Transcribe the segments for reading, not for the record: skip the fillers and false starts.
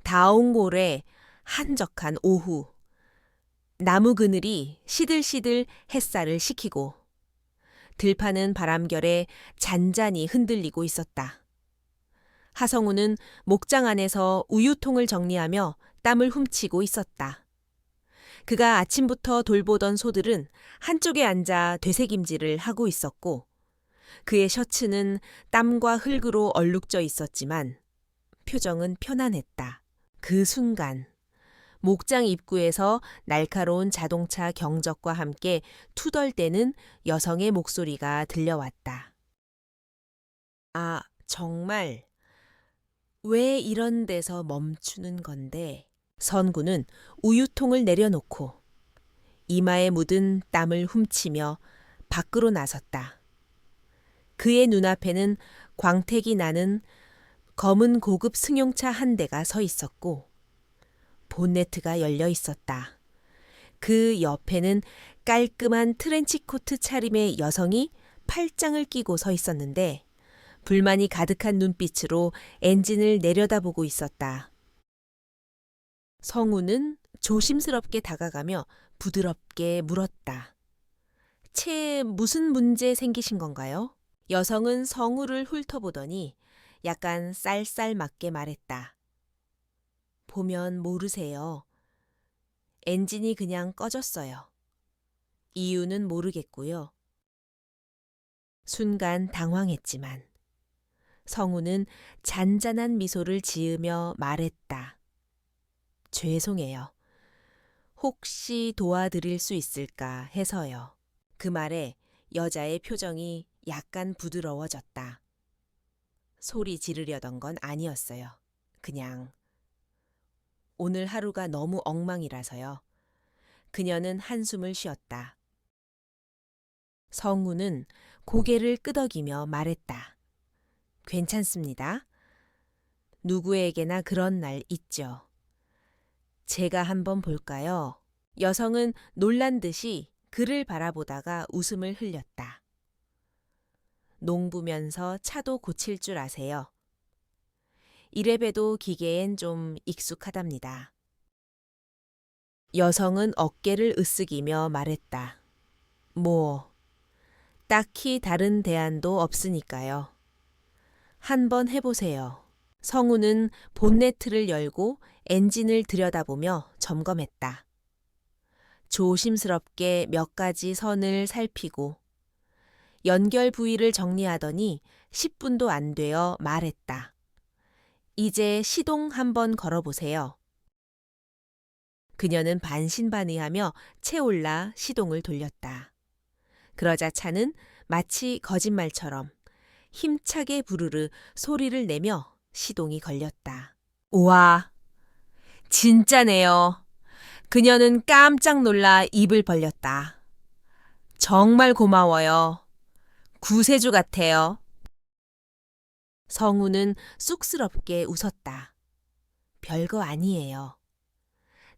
다옹골의 한적한 오후, 나무 그늘이 시들시들 햇살을 식히고 들판은 바람결에 잔잔히 흔들리고 있었다. 하성우는 목장 안에서 우유통을 정리하며 땀을 훔치고 있었다. 그가 아침부터 돌보던 소들은 한쪽에 앉아 되새김질을 하고 있었고 그의 셔츠는 땀과 흙으로 얼룩져 있었지만 표정은 편안했다. 그 순간 목장 입구에서 날카로운 자동차 경적과 함께 투덜대는 여성의 목소리가 들려왔다. 아, 정말 왜 이런 데서 멈추는 건데? 선구는 우유통을 내려놓고 이마에 묻은 땀을 훔치며 밖으로 나섰다. 그의 눈앞에는 광택이 나는 검은 고급 승용차 한 대가 서 있었고 본네트가 열려 있었다. 그 옆에는 깔끔한 트렌치코트 차림의 여성이 팔짱을 끼고 서 있었는데 불만이 가득한 눈빛으로 엔진을 내려다보고 있었다. 성우는 조심스럽게 다가가며 부드럽게 물었다. 채 무슨 문제 생기신 건가요? 여성은 성우를 훑어보더니 약간 쌀쌀맞게 말했다. 보면 모르세요. 엔진이 그냥 꺼졌어요. 이유는 모르겠고요. 순간 당황했지만 성우는 잔잔한 미소를 지으며 말했다. 죄송해요. 혹시 도와드릴 수 있을까 해서요. 그 말에 여자의 표정이 약간 부드러워졌다. 소리 지르려던 건 아니었어요. 그냥 오늘 하루가 너무 엉망이라서요. 그녀는 한숨을 쉬었다. 성우는 고개를 끄덕이며 말했다. 괜찮습니다. 누구에게나 그런 날 있죠. 제가 한번 볼까요? 여성은 놀란 듯이 그를 바라보다가 웃음을 흘렸다. 농부면서 차도 고칠 줄 아세요. 이래봬도 기계엔 좀 익숙하답니다. 여성은 어깨를 으쓱이며 말했다. 딱히 다른 대안도 없으니까요. 한번 해보세요. 성우는 본네트를 열고 엔진을 들여다보며 점검했다. 조심스럽게 몇 가지 선을 살피고 연결 부위를 정리하더니 10분도 안 되어 말했다. 이제 시동 한번 걸어보세요. 그녀는 반신반의하며 채올라 시동을 돌렸다. 그러자 차는 마치 거짓말처럼 힘차게 부르르 소리를 내며 시동이 걸렸다. 우와, 진짜네요. 그녀는 깜짝 놀라 입을 벌렸다. 정말 고마워요. 구세주 같아요. 성우는 쑥스럽게 웃었다. 별거 아니에요.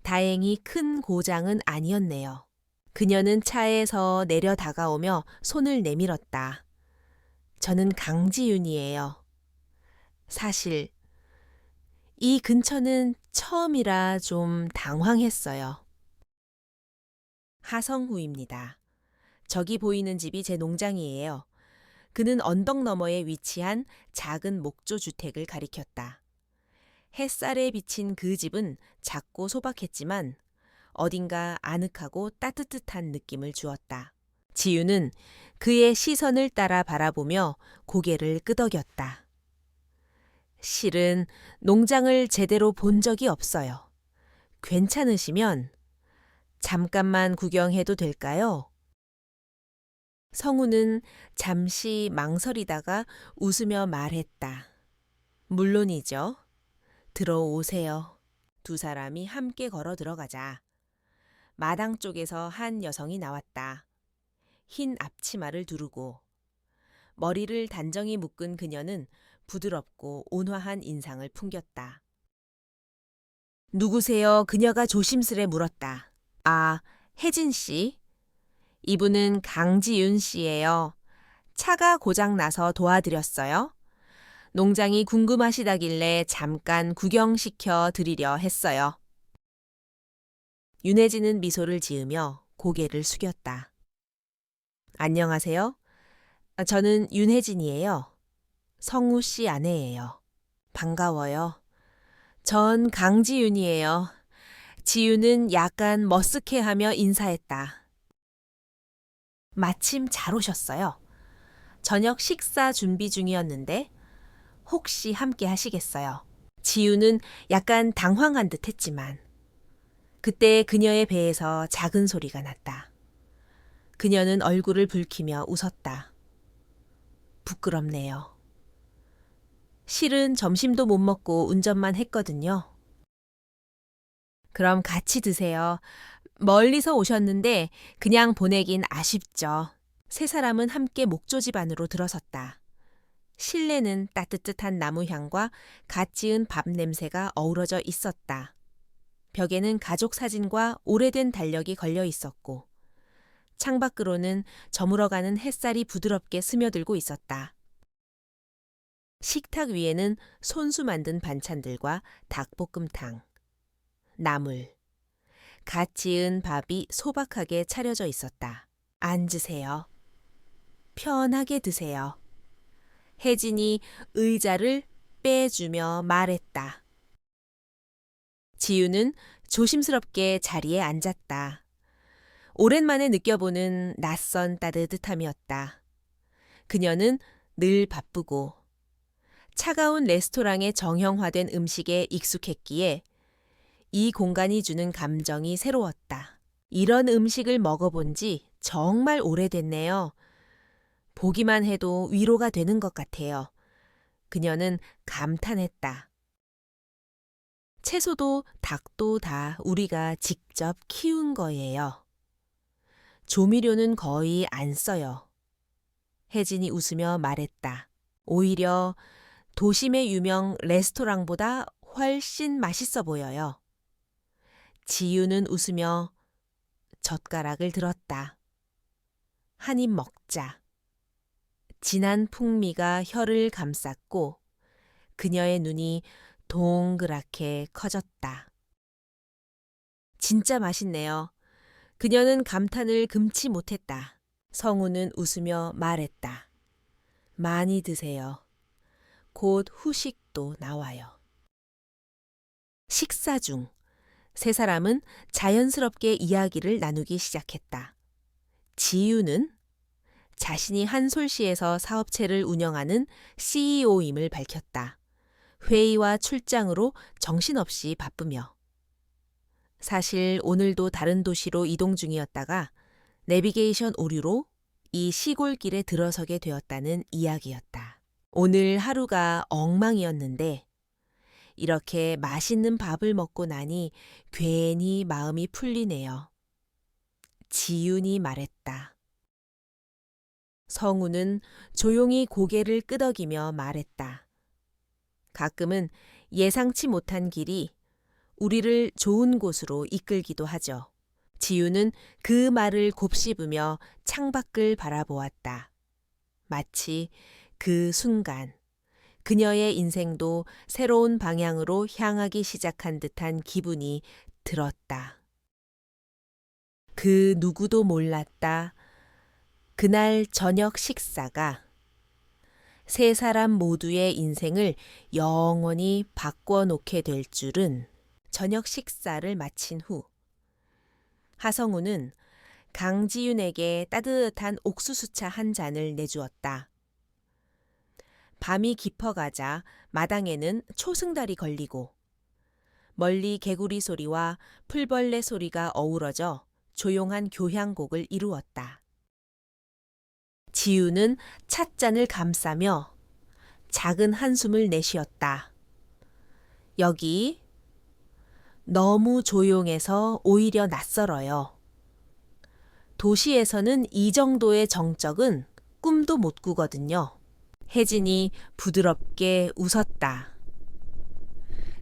다행히 큰 고장은 아니었네요. 그녀는 차에서 내려 다가오며 손을 내밀었다. 저는 강지윤이에요. 사실 이 근처는 처음이라 좀 당황했어요. 하성우입니다. 저기 보이는 집이 제 농장이에요. 그는 언덕 너머에 위치한 작은 목조 주택을 가리켰다. 햇살에 비친 그 집은 작고 소박했지만 어딘가 아늑하고 따뜻한 느낌을 주었다. 지유는 그의 시선을 따라 바라보며 고개를 끄덕였다. 실은 농장을 제대로 본 적이 없어요. 괜찮으시면 잠깐만 구경해도 될까요? 성우는 잠시 망설이다가 웃으며 말했다. 물론이죠. 들어오세요. 두 사람이 함께 걸어 들어가자. 마당 쪽에서 한 여성이 나왔다. 흰 앞치마를 두르고 머리를 단정히 묶은 그녀는 부드럽고 온화한 인상을 풍겼다. 누구세요? 그녀가 조심스레 물었다. 아, 혜진 씨. 이분은 강지윤 씨예요. 차가 고장 나서 도와드렸어요. 농장이 궁금하시다길래 잠깐 구경시켜 드리려 했어요. 윤혜진은 미소를 지으며 고개를 숙였다. 안녕하세요. 저는 윤혜진이에요. 성우 씨 아내예요. 반가워요. 전 강지윤이에요. 지윤은 약간 머쓱해하며 인사했다. 마침 잘 오셨어요. 저녁 식사 준비 중이었는데 혹시 함께 하시겠어요? 지윤은 약간 당황한 듯 했지만 그때 그녀의 배에서 작은 소리가 났다. 그녀는 얼굴을 붉히며 웃었다. 부끄럽네요. 실은 점심도 못 먹고 운전만 했거든요. 그럼 같이 드세요. 멀리서 오셨는데 그냥 보내긴 아쉽죠. 세 사람은 함께 목조집 안으로 들어섰다. 실내는 따뜻한 나무 향과 갓 지은 밥 냄새가 어우러져 있었다. 벽에는 가족 사진과 오래된 달력이 걸려 있었고 창밖으로는 저물어가는 햇살이 부드럽게 스며들고 있었다. 식탁 위에는 손수 만든 반찬들과 닭볶음탕, 나물, 갓 지은 밥이 소박하게 차려져 있었다. 앉으세요. 편하게 드세요. 혜진이 의자를 빼주며 말했다. 지유는 조심스럽게 자리에 앉았다. 오랜만에 느껴보는 낯선 따뜻함이었다. 그녀는 늘 바쁘고 차가운 레스토랑의 정형화된 음식에 익숙했기에 이 공간이 주는 감정이 새로웠다. 이런 음식을 먹어본 지 정말 오래됐네요. 보기만 해도 위로가 되는 것 같아요. 그녀는 감탄했다. 채소도 닭도 다 우리가 직접 키운 거예요. 조미료는 거의 안 써요. 혜진이 웃으며 말했다. 오히려 도심의 유명 레스토랑보다 훨씬 맛있어 보여요. 지유는 웃으며 젓가락을 들었다. 한 입 먹자. 진한 풍미가 혀를 감쌌고 그녀의 눈이 동그랗게 커졌다. 진짜 맛있네요. 그녀는 감탄을 금치 못했다. 성우는 웃으며 말했다. 많이 드세요. 곧 후식도 나와요. 식사 중 세 사람은 자연스럽게 이야기를 나누기 시작했다. 지유는 자신이 한솔시에서 사업체를 운영하는 CEO임을 밝혔다. 회의와 출장으로 정신없이 바쁘며. 사실 오늘도 다른 도시로 이동 중이었다가 내비게이션 오류로 이 시골길에 들어서게 되었다는 이야기였다. 오늘 하루가 엉망이었는데 이렇게 맛있는 밥을 먹고 나니 괜히 마음이 풀리네요. 지윤이 말했다. 성우는 조용히 고개를 끄덕이며 말했다. 가끔은 예상치 못한 길이 우리를 좋은 곳으로 이끌기도 하죠. 지유는 그 말을 곱씹으며 창밖을 바라보았다. 마치 그 순간 그녀의 인생도 새로운 방향으로 향하기 시작한 듯한 기분이 들었다. 그 누구도 몰랐다. 그날 저녁 식사가 세 사람 모두의 인생을 영원히 바꿔놓게 될 줄은. 저녁 식사를 마친 후 하성우는 강지윤에게 따뜻한 옥수수차 한 잔을 내주었다. 밤이 깊어가자 마당에는 초승달이 걸리고 멀리 개구리 소리와 풀벌레 소리가 어우러져 조용한 교향곡을 이루었다. 지유는 찻잔을 감싸며 작은 한숨을 내쉬었다. 여기 너무 조용해서 오히려 낯설어요. 도시에서는 이 정도의 정적은 꿈도 못 꾸거든요. 혜진이 부드럽게 웃었다.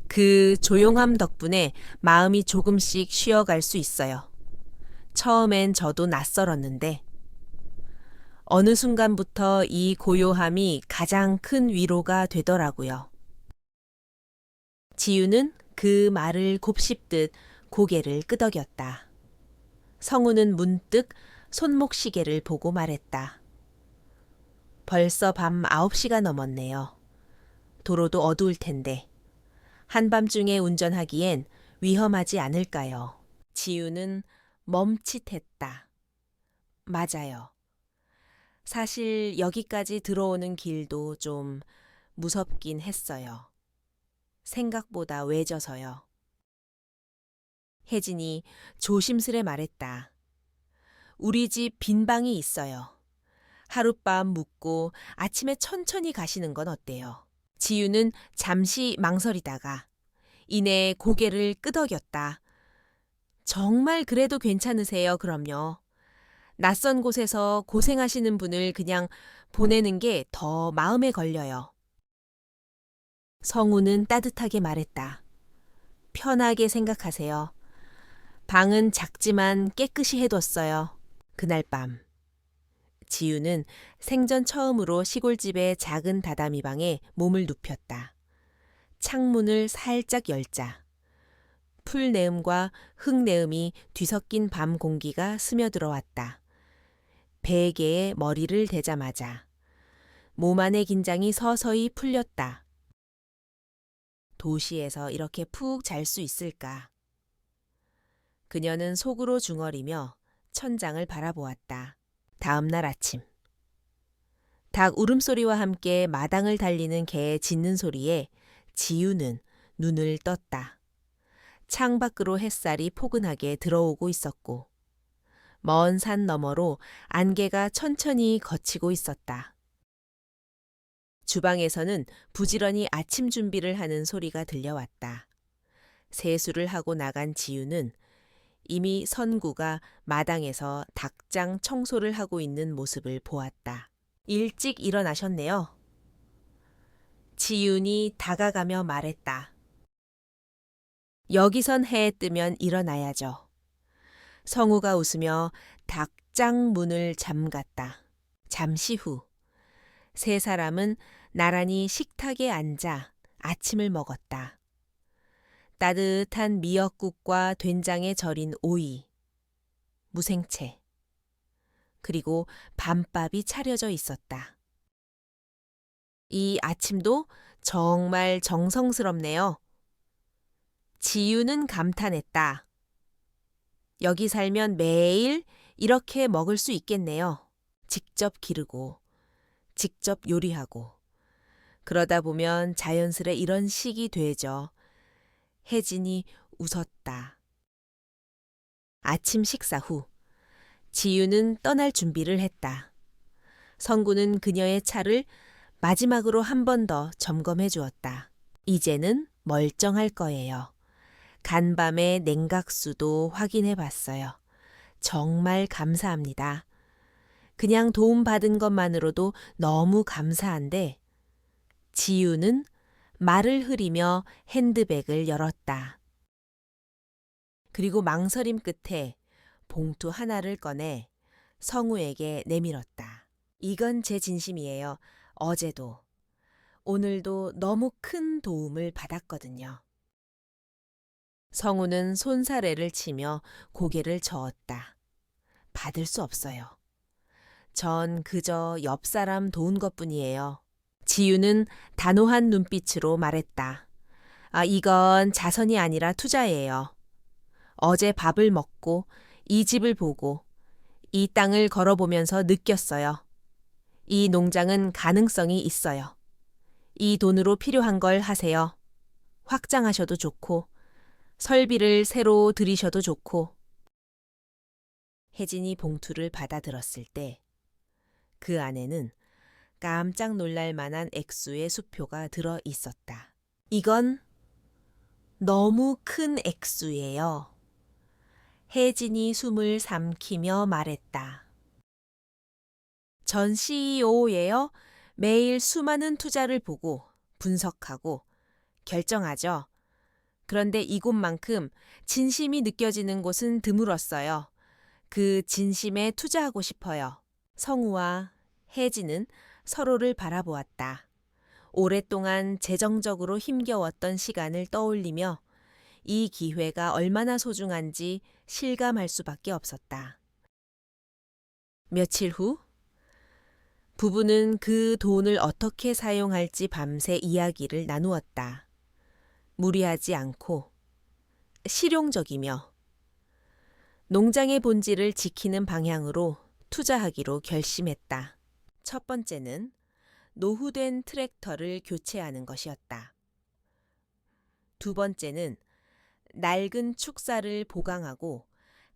그 조용함 덕분에 마음이 조금씩 쉬어갈 수 있어요. 처음엔 저도 낯설었는데 어느 순간부터 이 고요함이 가장 큰 위로가 되더라고요. 지유는 그 말을 곱씹듯 고개를 끄덕였다. 성우는 문득 손목시계를 보고 말했다. 벌써 밤 9시가 넘었네요. 도로도 어두울 텐데. 한밤중에 운전하기엔 위험하지 않을까요? 지유는 멈칫했다. 맞아요. 사실 여기까지 들어오는 길도 좀 무섭긴 했어요. 생각보다 외져서요. 혜진이 조심스레 말했다. 우리 집 빈 방이 있어요. 하룻밤 묵고 아침에 천천히 가시는 건 어때요? 지유는 잠시 망설이다가 이내 고개를 끄덕였다. 정말 그래도 괜찮으세요, 그럼요. 낯선 곳에서 고생하시는 분을 그냥 보내는 게 더 마음에 걸려요. 성우는 따뜻하게 말했다. 편하게 생각하세요. 방은 작지만 깨끗이 해뒀어요. 그날 밤. 지유는 생전 처음으로 시골집의 작은 다다미 방에 몸을 눕혔다. 창문을 살짝 열자. 풀내음과 흙내음이 뒤섞인 밤 공기가 스며들어왔다. 베개에 머리를 대자마자 몸 안의 긴장이 서서히 풀렸다. 도시에서 이렇게 푹 잘 수 있을까? 그녀는 속으로 중얼이며 천장을 바라보았다. 다음 날 아침. 닭 울음소리와 함께 마당을 달리는 개의 짖는 소리에 지유는 눈을 떴다. 창 밖으로 햇살이 포근하게 들어오고 있었고 먼 산 너머로 안개가 천천히 걷히고 있었다. 주방에서는 부지런히 아침 준비를 하는 소리가 들려왔다. 세수를 하고 나간 지유는 이미 선구가 마당에서 닭장 청소를 하고 있는 모습을 보았다. 일찍 일어나셨네요. 지윤이 다가가며 말했다. 여기선 해 뜨면 일어나야죠. 성우가 웃으며 닭장 문을 잠갔다. 잠시 후 세 사람은 나란히 식탁에 앉아 아침을 먹었다. 따뜻한 미역국과 된장에 절인 오이, 무생채, 그리고 밤밥이 차려져 있었다. 이 아침도 정말 정성스럽네요. 지유는 감탄했다. 여기 살면 매일 이렇게 먹을 수 있겠네요. 직접 기르고, 직접 요리하고. 그러다 보면 자연스레 이런 식이 되죠. 혜진이 웃었다. 아침 식사 후 지유는 떠날 준비를 했다. 성구는 그녀의 차를 마지막으로 한 번 더 점검해 주었다. 이제는 멀쩡할 거예요. 간밤의 냉각수도 확인해 봤어요. 정말 감사합니다. 그냥 도움받은 것만으로도 너무 감사한데 지유는 말을 흐리며 핸드백을 열었다. 그리고 망설임 끝에 봉투 하나를 꺼내 성우에게 내밀었다. 이건 제 진심이에요. 어제도, 오늘도 너무 큰 도움을 받았거든요. 성우는 손사래를 치며 고개를 저었다. 받을 수 없어요. 전 그저 옆 사람 도운 것뿐이에요. 지유는 단호한 눈빛으로 말했다. 이건 자선이 아니라 투자예요. 어제 밥을 먹고 이 집을 보고 이 땅을 걸어보면서 느꼈어요. 이 농장은 가능성이 있어요. 이 돈으로 필요한 걸 하세요. 확장하셔도 좋고 설비를 새로 들이셔도 좋고. 혜진이 봉투를 받아들었을 때 그 안에는 깜짝 놀랄 만한 액수의 수표가 들어 있었다. 이건 너무 큰 액수예요. 혜진이 숨을 삼키며 말했다. 전 CEO예요. 매일 수많은 투자를 보고 분석하고 결정하죠. 그런데 이곳만큼 진심이 느껴지는 곳은 드물었어요. 그 진심에 투자하고 싶어요. 성우와 혜진은 서로를 바라보았다. 오랫동안 재정적으로 힘겨웠던 시간을 떠올리며 이 기회가 얼마나 소중한지 실감할 수밖에 없었다. 며칠 후 부부는 그 돈을 어떻게 사용할지 밤새 이야기를 나누었다. 무리하지 않고 실용적이며 농장의 본질을 지키는 방향으로 투자하기로 결심했다. 첫 번째는 노후된 트랙터를 교체하는 것이었다. 두 번째는 낡은 축사를 보강하고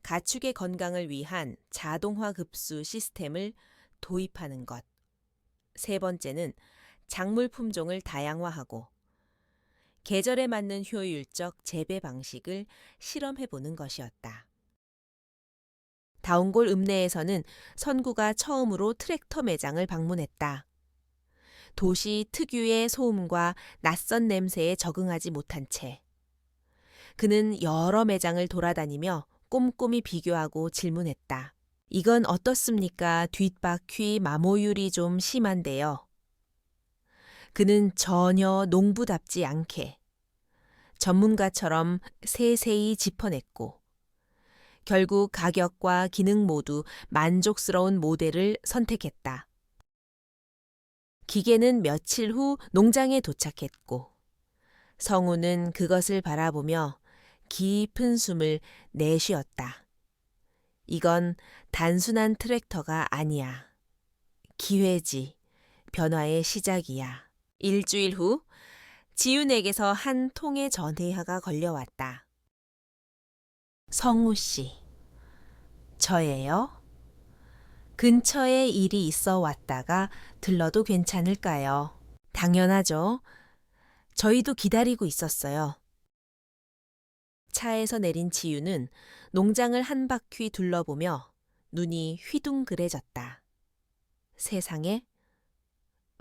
가축의 건강을 위한 자동화 급수 시스템을 도입하는 것. 세 번째는 작물 품종을 다양화하고 계절에 맞는 효율적 재배 방식을 실험해보는 것이었다. 다운골 읍내에서는 선구가 처음으로 트랙터 매장을 방문했다. 도시 특유의 소음과 낯선 냄새에 적응하지 못한 채 그는 여러 매장을 돌아다니며 꼼꼼히 비교하고 질문했다. 이건 어떻습니까? 뒷바퀴 마모율이 좀 심한데요. 그는 전혀 농부답지 않게 전문가처럼 세세히 짚어냈고 결국 가격과 기능 모두 만족스러운 모델을 선택했다. 기계는 며칠 후 농장에 도착했고 성우는 그것을 바라보며 깊은 숨을 내쉬었다. 이건 단순한 트랙터가 아니야. 기회지. 변화의 시작이야. 일주일 후 지윤에게서 한 통의 전회화가 걸려왔다. 성우 씨, 저예요? 근처에 일이 있어 왔다가 들러도 괜찮을까요? 당연하죠. 저희도 기다리고 있었어요. 차에서 내린 지유는 농장을 한 바퀴 둘러보며 눈이 휘둥그레졌다. 세상에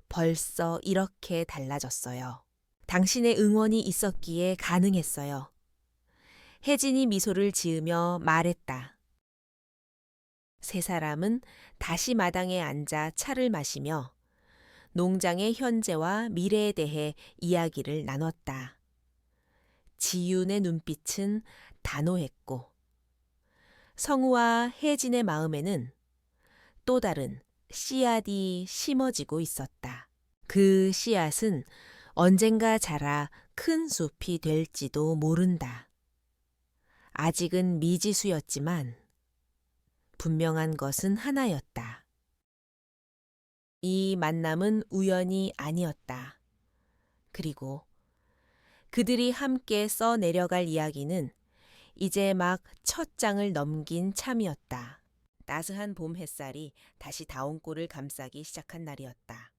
벌써 이렇게 달라졌어요. 당신의 응원이 있었기에 가능했어요. 혜진이 미소를 지으며 말했다. 세 사람은 다시 마당에 앉아 차를 마시며 농장의 현재와 미래에 대해 이야기를 나눴다. 지윤의 눈빛은 단호했고 성우와 혜진의 마음에는 또 다른 씨앗이 심어지고 있었다. 그 씨앗은 언젠가 자라 큰 숲이 될지도 모른다. 아직은 미지수였지만 분명한 것은 하나였다. 이 만남은 우연이 아니었다. 그리고 그들이 함께 써 내려갈 이야기는 이제 막 첫 장을 넘긴 참이었다. 따스한 봄 햇살이 다시 다운골을 감싸기 시작한 날이었다.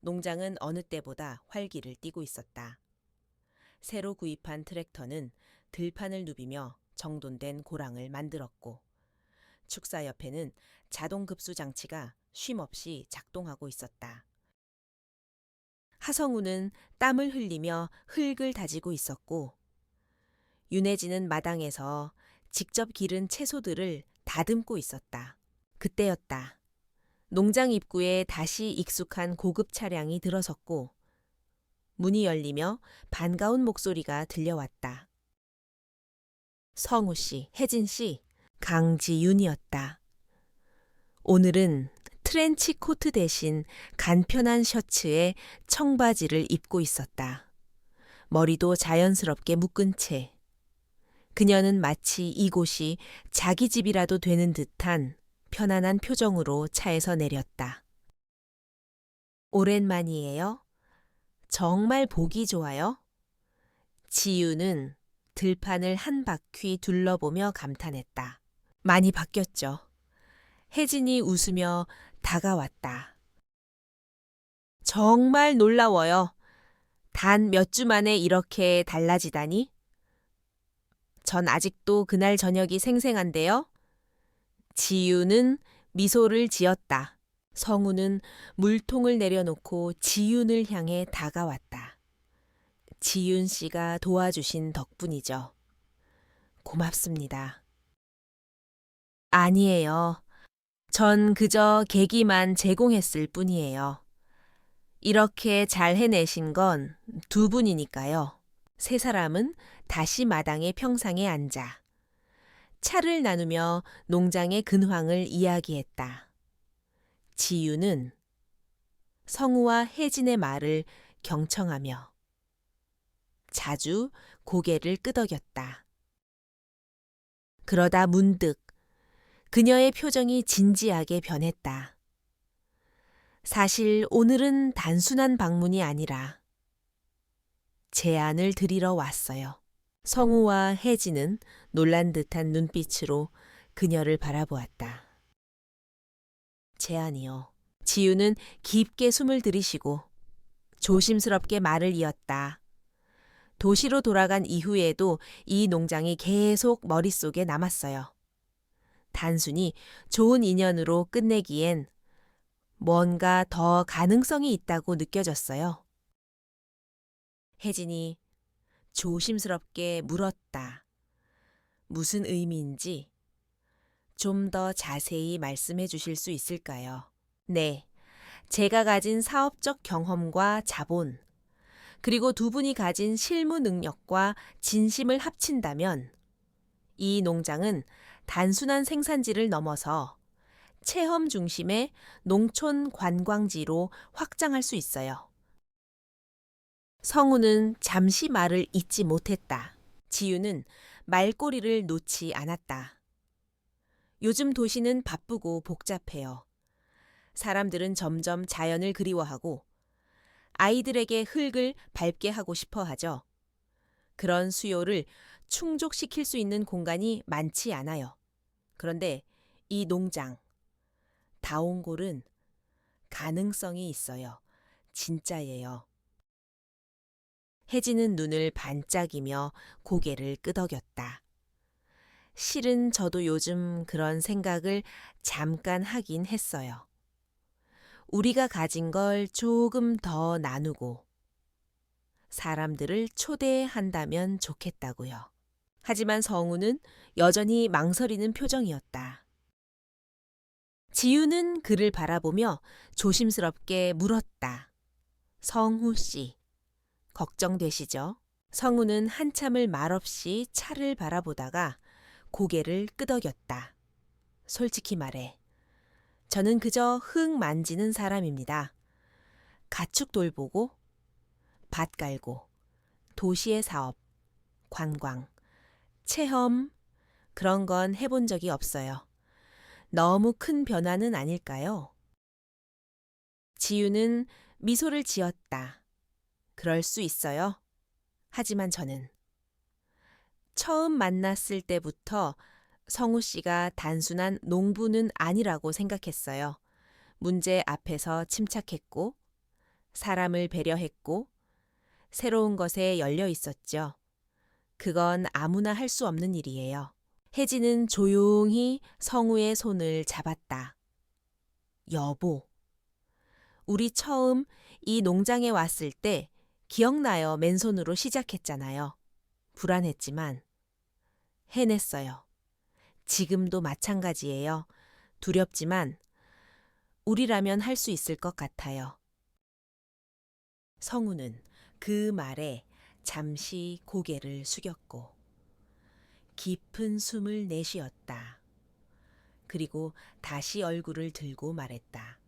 농장은 어느 때보다 활기를 띠고 있었다. 새로 구입한 트랙터는 들판을 누비며 정돈된 고랑을 만들었고 축사 옆에는 자동 급수 장치가 쉼없이 작동하고 있었다. 하성우는 땀을 흘리며 흙을 다지고 있었고 윤혜진은 마당에서 직접 기른 채소들을 다듬고 있었다. 그때였다. 농장 입구에 다시 익숙한 고급 차량이 들어섰고 문이 열리며 반가운 목소리가 들려왔다. 성우 씨, 혜진 씨, 강지윤이었다. 오늘은 트렌치 코트 대신 간편한 셔츠에 청바지를 입고 있었다. 머리도 자연스럽게 묶은 채. 그녀는 마치 이곳이 자기 집이라도 되는 듯한 편안한 표정으로 차에서 내렸다. 오랜만이에요? 정말 보기 좋아요? 지유는 들판을 한 바퀴 둘러보며 감탄했다. 많이 바뀌었죠. 혜진이 웃으며 다가왔다. 정말 놀라워요. 단 몇 주 만에 이렇게 달라지다니? 전 아직도 그날 저녁이 생생한데요. 지유는 미소를 지었다. 성우는 물통을 내려놓고 지윤을 향해 다가왔다. 지윤 씨가 도와주신 덕분이죠. 고맙습니다. 아니에요. 전 그저 계기만 제공했을 뿐이에요. 이렇게 잘 해내신 건 두 분이니까요. 세 사람은 다시 마당의 평상에 앉아 차를 나누며 농장의 근황을 이야기했다. 지유는 성우와 혜진의 말을 경청하며 자주 고개를 끄덕였다. 그러다 문득 그녀의 표정이 진지하게 변했다. 사실 오늘은 단순한 방문이 아니라 제안을 드리러 왔어요. 성우와 혜진은 놀란 듯한 눈빛으로 그녀를 바라보았다. 제안이요. 지유는 깊게 숨을 들이쉬고 조심스럽게 말을 이었다. 도시로 돌아간 이후에도 이 농장이 계속 머릿속에 남았어요. 단순히 좋은 인연으로 끝내기엔 뭔가 더 가능성이 있다고 느껴졌어요. 혜진이 조심스럽게 물었다. 무슨 의미인지 좀 더 자세히 말씀해 주실 수 있을까요? 네, 제가 가진 사업적 경험과 자본, 그리고 두 분이 가진 실무 능력과 진심을 합친다면 이 농장은 단순한 생산지를 넘어서 체험 중심의 농촌 관광지로 확장할 수 있어요. 성우는 잠시 말을 잇지 못했다. 지유는 말꼬리를 놓지 않았다. 요즘 도시는 바쁘고 복잡해요. 사람들은 점점 자연을 그리워하고 아이들에게 흙을 밟게 하고 싶어 하죠. 그런 수요를 충족시킬 수 있는 공간이 많지 않아요. 그런데 이 농장, 다온골은 가능성이 있어요. 진짜예요. 혜진은 눈을 반짝이며 고개를 끄덕였다. 실은 저도 요즘 그런 생각을 잠깐 하긴 했어요. 우리가 가진 걸 조금 더 나누고 사람들을 초대한다면 좋겠다고요. 하지만 성우는 여전히 망설이는 표정이었다. 지유는 그를 바라보며 조심스럽게 물었다. 성우 씨, 걱정되시죠? 성우는 한참을 말없이 차를 바라보다가 고개를 끄덕였다. 솔직히 말해, 저는 그저 흙 만지는 사람입니다. 가축 돌보고, 밭 갈고, 도시의 사업, 관광, 체험, 그런 건 해본 적이 없어요. 너무 큰 변화는 아닐까요? 지유는 미소를 지었다. 그럴 수 있어요. 하지만 저는 처음 만났을 때부터 성우 씨가 단순한 농부는 아니라고 생각했어요. 문제 앞에서 침착했고, 사람을 배려했고, 새로운 것에 열려 있었죠. 그건 아무나 할 수 없는 일이에요. 혜진은 조용히 성우의 손을 잡았다. 여보, 우리 처음 이 농장에 왔을 때 기억나요? 맨손으로 시작했잖아요. 불안했지만 해냈어요. 지금도 마찬가지예요. 두렵지만 우리라면 할 수 있을 것 같아요. 성우는 그 말에 잠시 고개를 숙였고 깊은 숨을 내쉬었다. 그리고 다시 얼굴을 들고 말했다.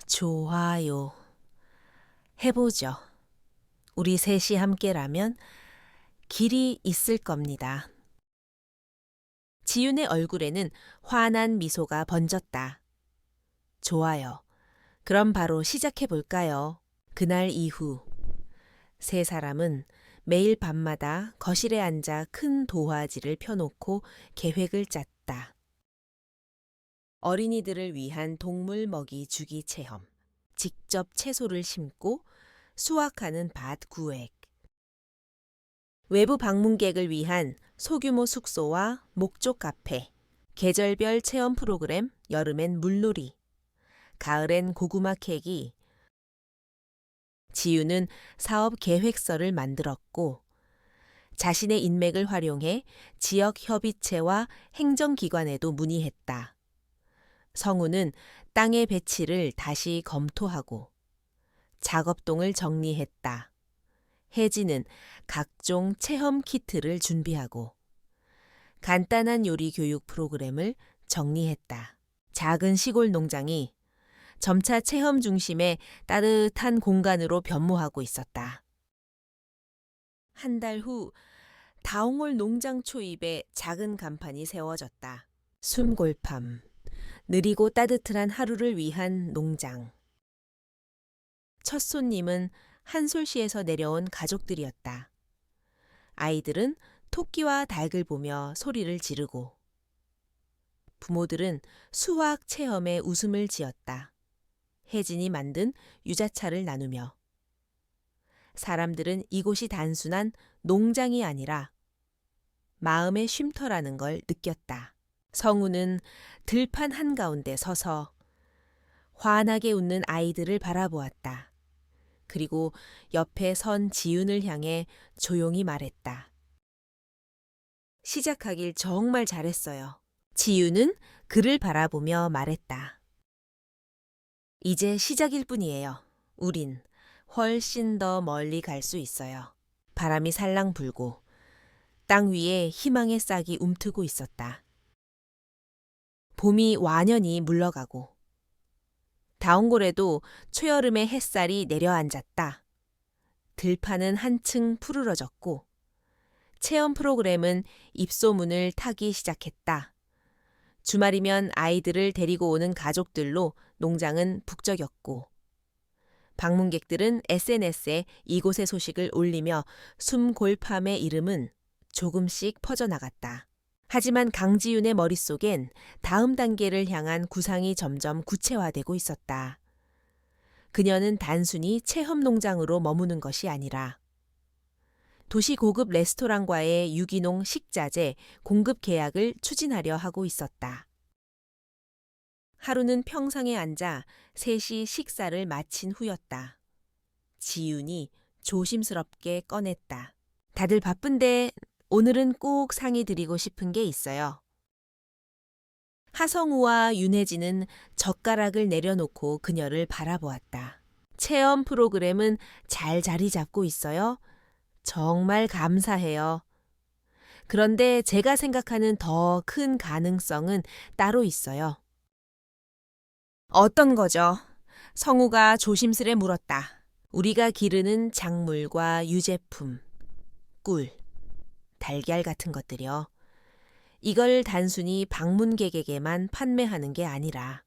좋아요. 해보죠. 우리 셋이 함께라면 길이 있을 겁니다. 지윤의 얼굴에는 환한 미소가 번졌다. 좋아요. 그럼 바로 시작해 볼까요? 그날 이후 세 사람은 매일 밤마다 거실에 앉아 큰 도화지를 펴놓고 계획을 짰다. 어린이들을 위한 동물 먹이 주기 체험, 직접 채소를 심고 수확하는 밭 구획, 외부 방문객을 위한 소규모 숙소와 목조 카페, 계절별 체험 프로그램, 여름엔 물놀이, 가을엔 고구마 캐기. 지유는 사업 계획서를 만들었고 자신의 인맥을 활용해 지역 협의체와 행정기관에도 문의했다. 성우는 땅의 배치를 다시 검토하고 작업동을 정리했다. 혜진은 각종 체험 키트를 준비하고 간단한 요리 교육 프로그램을 정리했다. 작은 시골 농장이 점차 체험 중심의 따뜻한 공간으로 변모하고 있었다. 한 달 후 다옹홀 농장 초입에 작은 간판이 세워졌다. 숨골팜, 느리고 따뜻한 하루를 위한 농장. 첫 손님은 한솔시에서 내려온 가족들이었다. 아이들은 토끼와 닭을 보며 소리를 지르고 부모들은 수학 체험에 웃음을 지었다. 혜진이 만든 유자차를 나누며 사람들은 이곳이 단순한 농장이 아니라 마음의 쉼터라는 걸 느꼈다. 성우는 들판 한가운데 서서 환하게 웃는 아이들을 바라보았다. 그리고 옆에 선 지윤을 향해 조용히 말했다. 시작하길 정말 잘했어요. 지윤은 그를 바라보며 말했다. 이제 시작일 뿐이에요. 우린 훨씬 더 멀리 갈 수 있어요. 바람이 살랑 불고 땅 위에 희망의 싹이 움트고 있었다. 봄이 완연히 물러가고 다옹골에도 초여름의 햇살이 내려앉았다. 들판은 한층 푸르러졌고 체험 프로그램은 입소문을 타기 시작했다. 주말이면 아이들을 데리고 오는 가족들로 농장은 북적였고 방문객들은 SNS에 이곳의 소식을 올리며 숨골팜의 이름은 조금씩 퍼져나갔다. 하지만 강지윤의 머릿속엔 다음 단계를 향한 구상이 점점 구체화되고 있었다. 그녀는 단순히 체험 농장으로 머무는 것이 아니라 도시 고급 레스토랑과의 유기농 식자재 공급 계약을 추진하려 하고 있었다. 하루는 평상에 앉아 셋이 식사를 마친 후였다. 지윤이 조심스럽게 꺼냈다. 다들 바쁜데 오늘은 꼭 상의 드리고 싶은 게 있어요. 하성우와 윤혜진은 젓가락을 내려놓고 그녀를 바라보았다. 체험 프로그램은 잘 자리 잡고 있어요. 정말 감사해요. 그런데 제가 생각하는 더 큰 가능성은 따로 있어요. 어떤 거죠? 성우가 조심스레 물었다. 우리가 기르는 작물과 유제품, 꿀, 달걀 같은 것들이요. 이걸 단순히 방문객에게만 판매하는 게 아니라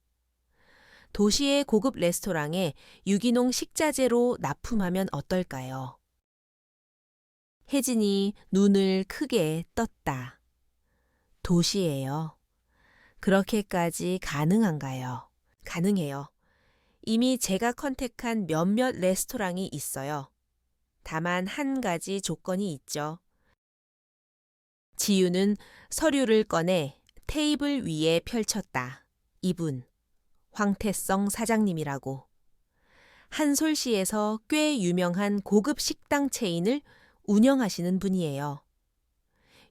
도시의 고급 레스토랑에 유기농 식자재로 납품하면 어떨까요? 혜진이 눈을 크게 떴다. 도시예요. 그렇게까지 가능한가요? 가능해요. 이미 제가 컨택한 몇몇 레스토랑이 있어요. 다만 한 가지 조건이 있죠. 지유는 서류를 꺼내 테이블 위에 펼쳤다. 이분, 황태성 사장님이라고. 한솔시에서 꽤 유명한 고급 식당 체인을 운영하시는 분이에요.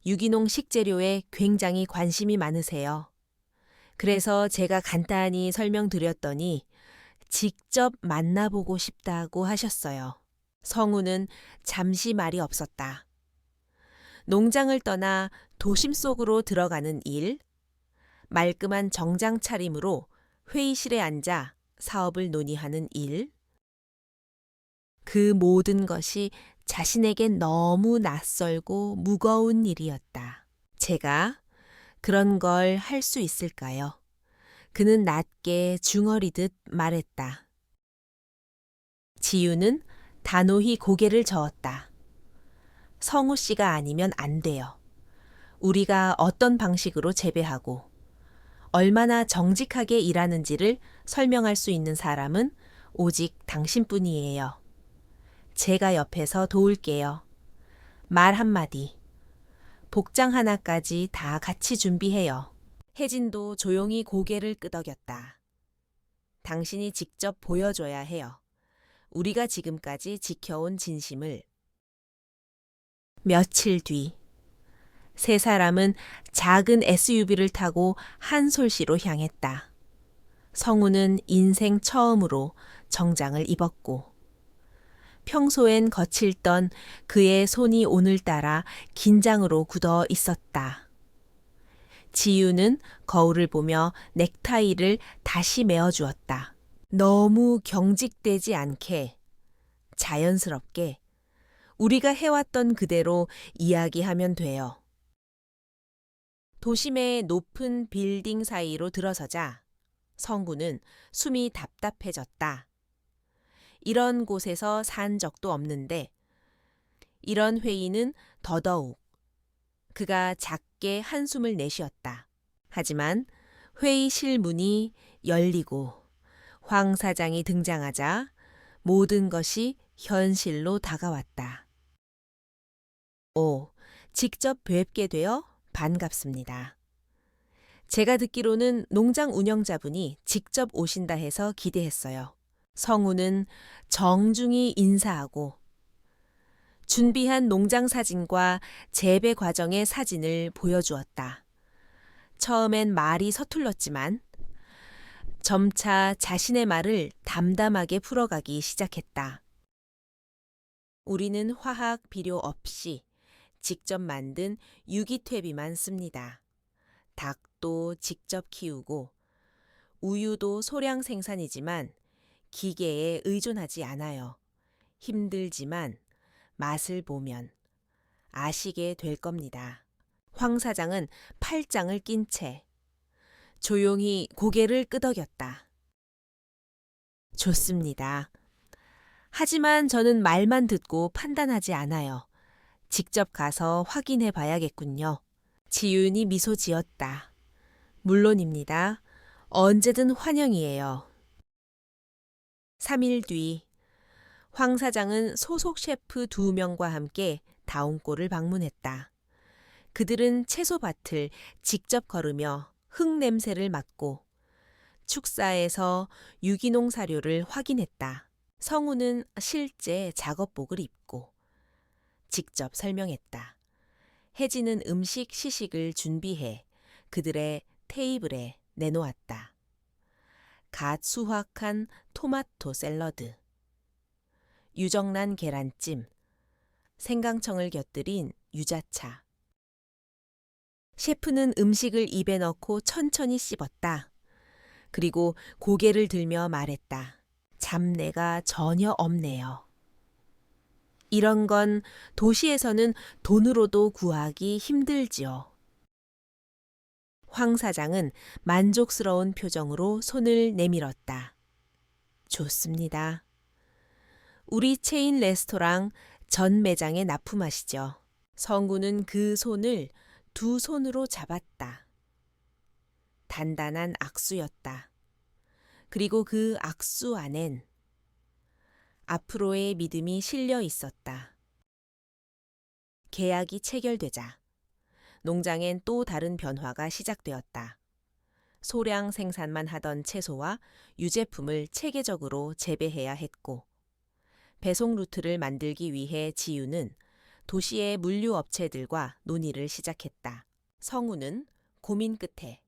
유기농 식재료에 굉장히 관심이 많으세요. 그래서 제가 간단히 설명드렸더니 직접 만나보고 싶다고 하셨어요. 성우는 잠시 말이 없었다. 농장을 떠나 도심 속으로 들어가는 일, 말끔한 정장 차림으로 회의실에 앉아 사업을 논의하는 일, 그 모든 것이 자신에겐 너무 낯설고 무거운 일이었다. 제가 그런 걸 할 수 있을까요? 그는 낮게 중얼이듯 말했다. 지유는 단호히 고개를 저었다. 성우 씨가 아니면 안 돼요. 우리가 어떤 방식으로 재배하고 얼마나 정직하게 일하는지를 설명할 수 있는 사람은 오직 당신뿐이에요. 제가 옆에서 도울게요. 말 한마디, 복장 하나까지 다 같이 준비해요. 혜진도 조용히 고개를 끄덕였다. 당신이 직접 보여줘야 해요. 우리가 지금까지 지켜온 진심을. 며칠 뒤, 세 사람은 작은 SUV를 타고 한솔시로 향했다. 성우는 인생 처음으로 정장을 입었고 평소엔 거칠던 그의 손이 오늘따라 긴장으로 굳어 있었다. 지유는 거울을 보며 넥타이를 다시 메어주었다. 너무 경직되지 않게 자연스럽게 우리가 해왔던 그대로 이야기하면 돼요. 도심의 높은 빌딩 사이로 들어서자 성구는 숨이 답답해졌다. 이런 곳에서 산 적도 없는데 이런 회의는 더더욱. 그가 작게 한숨을 내쉬었다. 하지만 회의실 문이 열리고 황 사장이 등장하자 모든 것이 현실로 다가왔다. 오, 직접 뵙게 되어 반갑습니다. 제가 듣기로는 농장 운영자분이 직접 오신다 해서 기대했어요. 성우는 정중히 인사하고 준비한 농장 사진과 재배 과정의 사진을 보여주었다. 처음엔 말이 서툴렀지만 점차 자신의 말을 담담하게 풀어가기 시작했다. 우리는 화학 비료 없이 직접 만든 유기퇴비만 씁니다. 닭도 직접 키우고 우유도 소량 생산이지만 기계에 의존하지 않아요. 힘들지만 맛을 보면 아시게 될 겁니다. 황 사장은 팔짱을 낀 채 조용히 고개를 끄덕였다. 좋습니다. 하지만 저는 말만 듣고 판단하지 않아요. 직접 가서 확인해 봐야겠군요. 지윤이 미소 지었다. 물론입니다. 언제든 환영이에요. 3일 뒤 황 사장은 소속 셰프 2명과 함께 다운골을 방문했다. 그들은 채소밭을 직접 걸으며 흙 냄새를 맡고 축사에서 유기농 사료를 확인했다. 성우는 실제 작업복을 입고 직접 설명했다. 혜진은 음식 시식을 준비해 그들의 테이블에 내놓았다. 갓 수확한 토마토 샐러드, 유정란 계란찜, 생강청을 곁들인 유자차. 셰프는 음식을 입에 넣고 천천히 씹었다. 그리고 고개를 들며 말했다. 잡내가 전혀 없네요. 이런 건 도시에서는 돈으로도 구하기 힘들지요. 황 사장은 만족스러운 표정으로 손을 내밀었다. 좋습니다. 우리 체인 레스토랑 전 매장에 납품하시죠. 성구는 그 손을 2손으로 잡았다. 단단한 악수였다. 그리고 그 악수 안엔 앞으로의 믿음이 실려 있었다. 계약이 체결되자 농장엔 또 다른 변화가 시작되었다. 소량 생산만 하던 채소와 유제품을 체계적으로 재배해야 했고 배송 루트를 만들기 위해 지유는 도시의 물류 업체들과 논의를 시작했다. 성우는 고민 끝에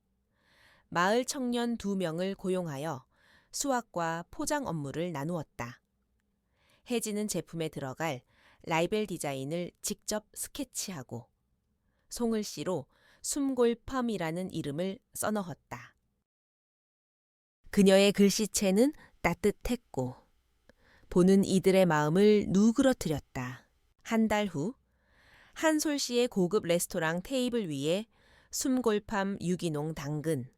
마을 청년 2명을 고용하여 수확과 포장 업무를 나누었다. 혜진은 제품에 들어갈 라이벨 디자인을 직접 스케치하고 송을씨로 숨골팜이라는 이름을 써넣었다. 그녀의 글씨체는 따뜻했고 보는 이들의 마음을 누그러뜨렸다. 한 달 후 한솔씨의 고급 레스토랑 테이블 위에 숨골팜 유기농 당근,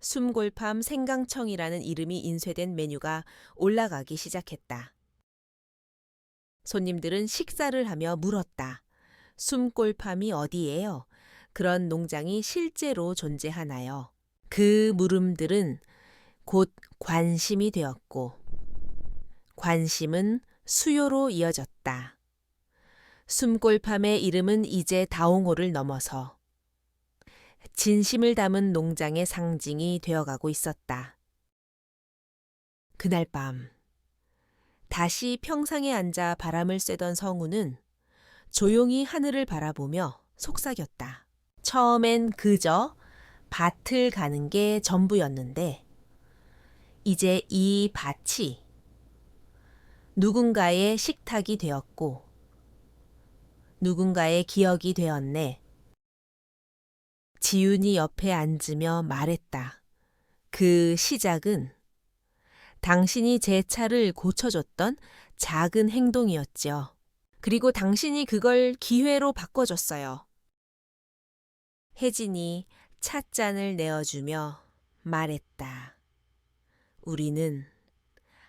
숨골팜 생강청이라는 이름이 인쇄된 메뉴가 올라가기 시작했다. 손님들은 식사를 하며 물었다. 숨골팜이 어디예요? 그런 농장이 실제로 존재하나요? 그 물음들은 곧 관심이 되었고 관심은 수요로 이어졌다. 숨골팜의 이름은 이제 다옹호를 넘어서 진심을 담은 농장의 상징이 되어가고 있었다. 그날 밤 다시 평상에 앉아 바람을 쐬던 성우는 조용히 하늘을 바라보며 속삭였다. 처음엔 그저 밭을 가는 게 전부였는데 이제 이 밭이 누군가의 식탁이 되었고 누군가의 기억이 되었네. 지윤이 옆에 앉으며 말했다. 그 시작은 당신이 제 차를 고쳐줬던 작은 행동이었죠. 그리고 당신이 그걸 기회로 바꿔줬어요. 혜진이 찻잔을 내어주며 말했다. 우리는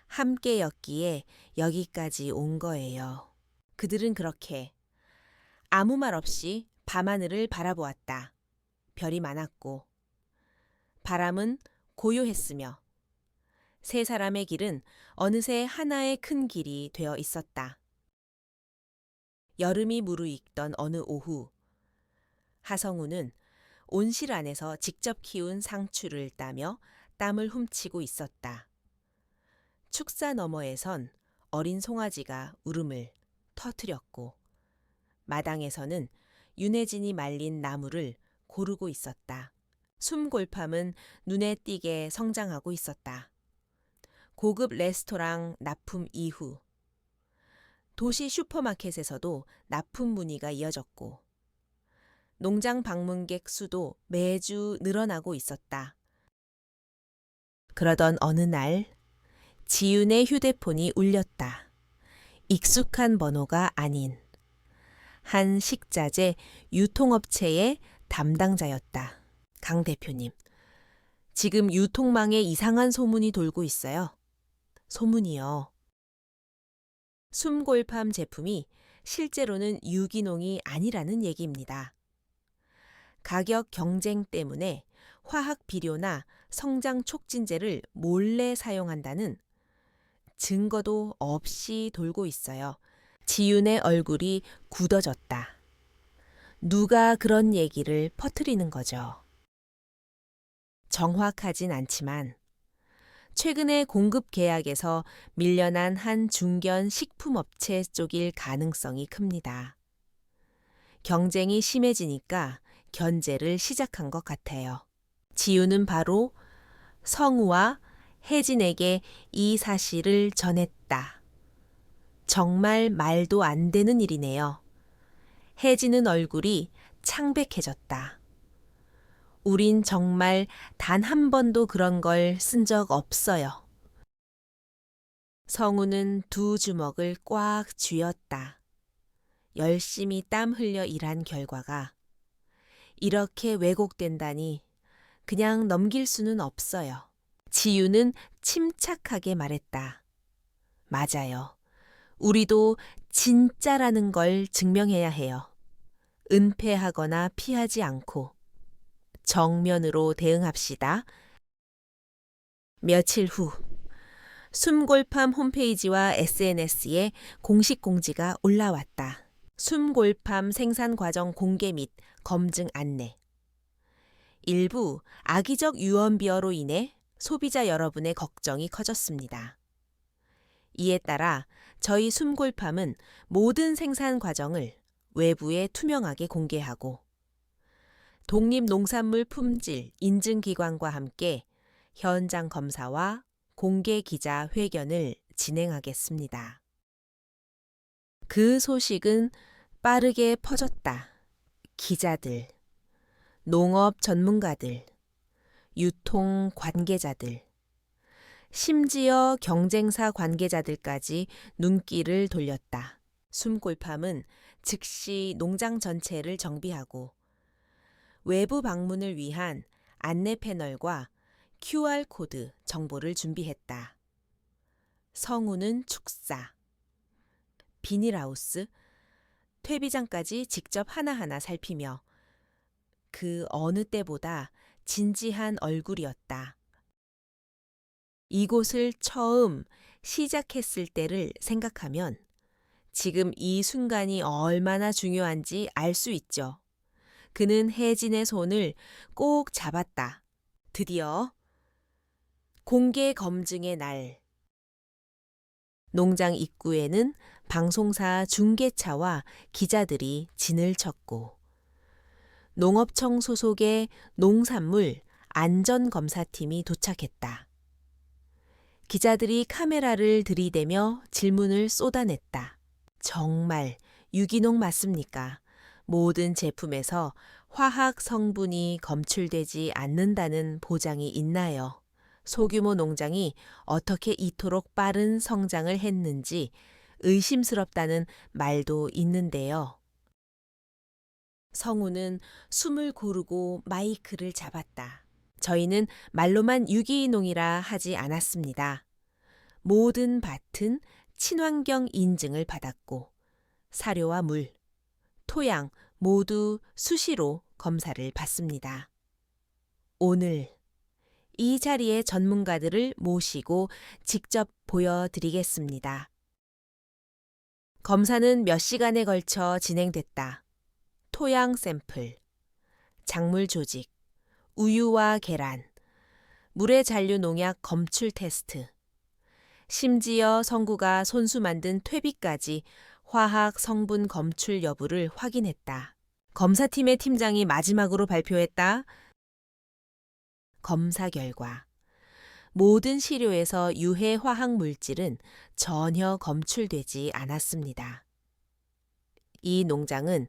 함께였기에 여기까지 온 거예요. 그들은 그렇게 아무 말 없이 밤하늘을 바라보았다. 별이 많았고 바람은 고요했으며 세 사람의 길은 어느새 하나의 큰 길이 되어 있었다. 여름이 무르익던 어느 오후 하성우는 온실 안에서 직접 키운 상추를 따며 땀을 훔치고 있었다. 축사 너머에선 어린 송아지가 울음을 터뜨렸고 마당에서는 윤혜진이 말린 나무를 고르고 있었다. 숨골팜은 눈에 띄게 성장하고 있었다. 고급 레스토랑 납품 이후 도시 슈퍼마켓에서도 납품 문의가 이어졌고 농장 방문객 수도 매주 늘어나고 있었다. 그러던 어느 날 지윤의 휴대폰이 울렸다. 익숙한 번호가 아닌 한 식자재 유통업체의 담당자였다. 강 대표님, 지금 유통망에 이상한 소문이 돌고 있어요. 소문이요. 숨골팜 제품이 실제로는 유기농이 아니라는 얘기입니다. 가격 경쟁 때문에 화학 비료나 성장 촉진제를 몰래 사용한다는 증거도 없이 돌고 있어요. 지윤의 얼굴이 굳어졌다. 누가 그런 얘기를 퍼뜨리는 거죠. 정확하진 않지만 최근에 공급 계약에서 밀려난 한 중견 식품업체 쪽일 가능성이 큽니다. 경쟁이 심해지니까 견제를 시작한 것 같아요. 지윤은 바로 성우와 혜진에게 이 사실을 전했다. 정말 말도 안 되는 일이네요. 혜진은 얼굴이 창백해졌다. 우린 정말 단 한 번도 그런 걸 쓴 적 없어요. 성우는 두 주먹을 꽉 쥐었다. 열심히 땀 흘려 일한 결과가 이렇게 왜곡된다니 그냥 넘길 수는 없어요. 지유는 침착하게 말했다. 맞아요. 우리도 진짜라는 걸 증명해야 해요. 은폐하거나 피하지 않고 정면으로 대응합시다. 며칠 후 숨골팜 홈페이지와 SNS에 공식 공지가 올라왔다. 숨골팜 생산 과정 공개 및 검증 안내. 일부 악의적 유언비어로 인해 소비자 여러분의 걱정이 커졌습니다. 이에 따라 저희 숨골팜은 모든 생산 과정을 외부에 투명하게 공개하고 독립농산물 품질 인증기관과 함께 현장 검사와 공개 기자 회견을 진행하겠습니다. 그 소식은 빠르게 퍼졌다. 기자들, 농업 전문가들, 유통 관계자들, 심지어 경쟁사 관계자들까지 눈길을 돌렸다. 숨골팜은 즉시 농장 전체를 정비하고 외부 방문을 위한 안내 패널과 QR코드 정보를 준비했다. 성우는 축사, 비닐하우스, 퇴비장까지 직접 하나하나 살피며 그 어느 때보다 진지한 얼굴이었다. 이곳을 처음 시작했을 때를 생각하면 지금 이 순간이 얼마나 중요한지 알 수 있죠. 그는 혜진의 손을 꼭 잡았다. 드디어 공개 검증의 날. 농장 입구에는 방송사 중계차와 기자들이 진을 쳤고 농업청 소속의 농산물 안전검사팀이 도착했다. 기자들이 카메라를 들이대며 질문을 쏟아냈다. 정말 유기농 맞습니까? 모든 제품에서 화학 성분이 검출되지 않는다는 보장이 있나요? 소규모 농장이 어떻게 이토록 빠른 성장을 했는지 의심스럽다는 말도 있는데요. 성우는 숨을 고르고 마이크를 잡았다. 저희는 말로만 유기농이라 하지 않았습니다. 모든 밭은 친환경 인증을 받았고 사료와 물, 토양 모두 수시로 검사를 받습니다. 오늘 이 자리에 전문가들을 모시고 직접 보여드리겠습니다. 검사는 몇 시간에 걸쳐 진행됐다. 토양 샘플, 작물 조직, 우유와 계란, 물의 잔류 농약 검출 테스트, 심지어 성구가 손수 만든 퇴비까지 화학 성분 검출 여부를 확인했다. 검사팀의 팀장이 마지막으로 발표했다. 검사 결과 모든 시료에서 유해 화학 물질은 전혀 검출되지 않았습니다. 이 농장은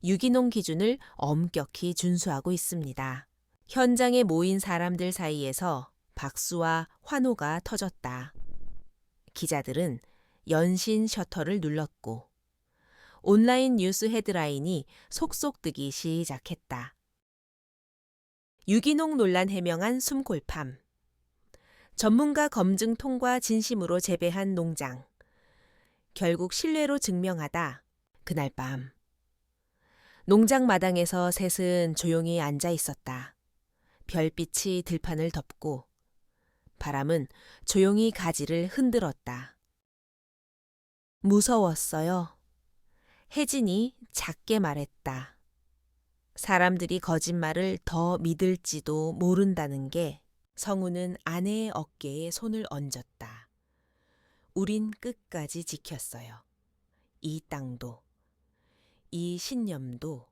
유기농 기준을 엄격히 준수하고 있습니다. 현장에 모인 사람들 사이에서 박수와 환호가 터졌다. 기자들은 연신 셔터를 눌렀고 온라인 뉴스 헤드라인이 속속 뜨기 시작했다. 유기농 논란 해명한 숨골팜. 전문가 검증 통과 진심으로 재배한 농장. 결국 신뢰로 증명하다. 그날 밤. 농장 마당에서 셋은 조용히 앉아 있었다. 별빛이 들판을 덮고 바람은 조용히 가지를 흔들었다. 무서웠어요. 혜진이 작게 말했다. 사람들이 거짓말을 더 믿을지도 모른다는 게. 성우는 아내의 어깨에 손을 얹었다. 우린 끝까지 지켰어요. 이 땅도, 이 신념도.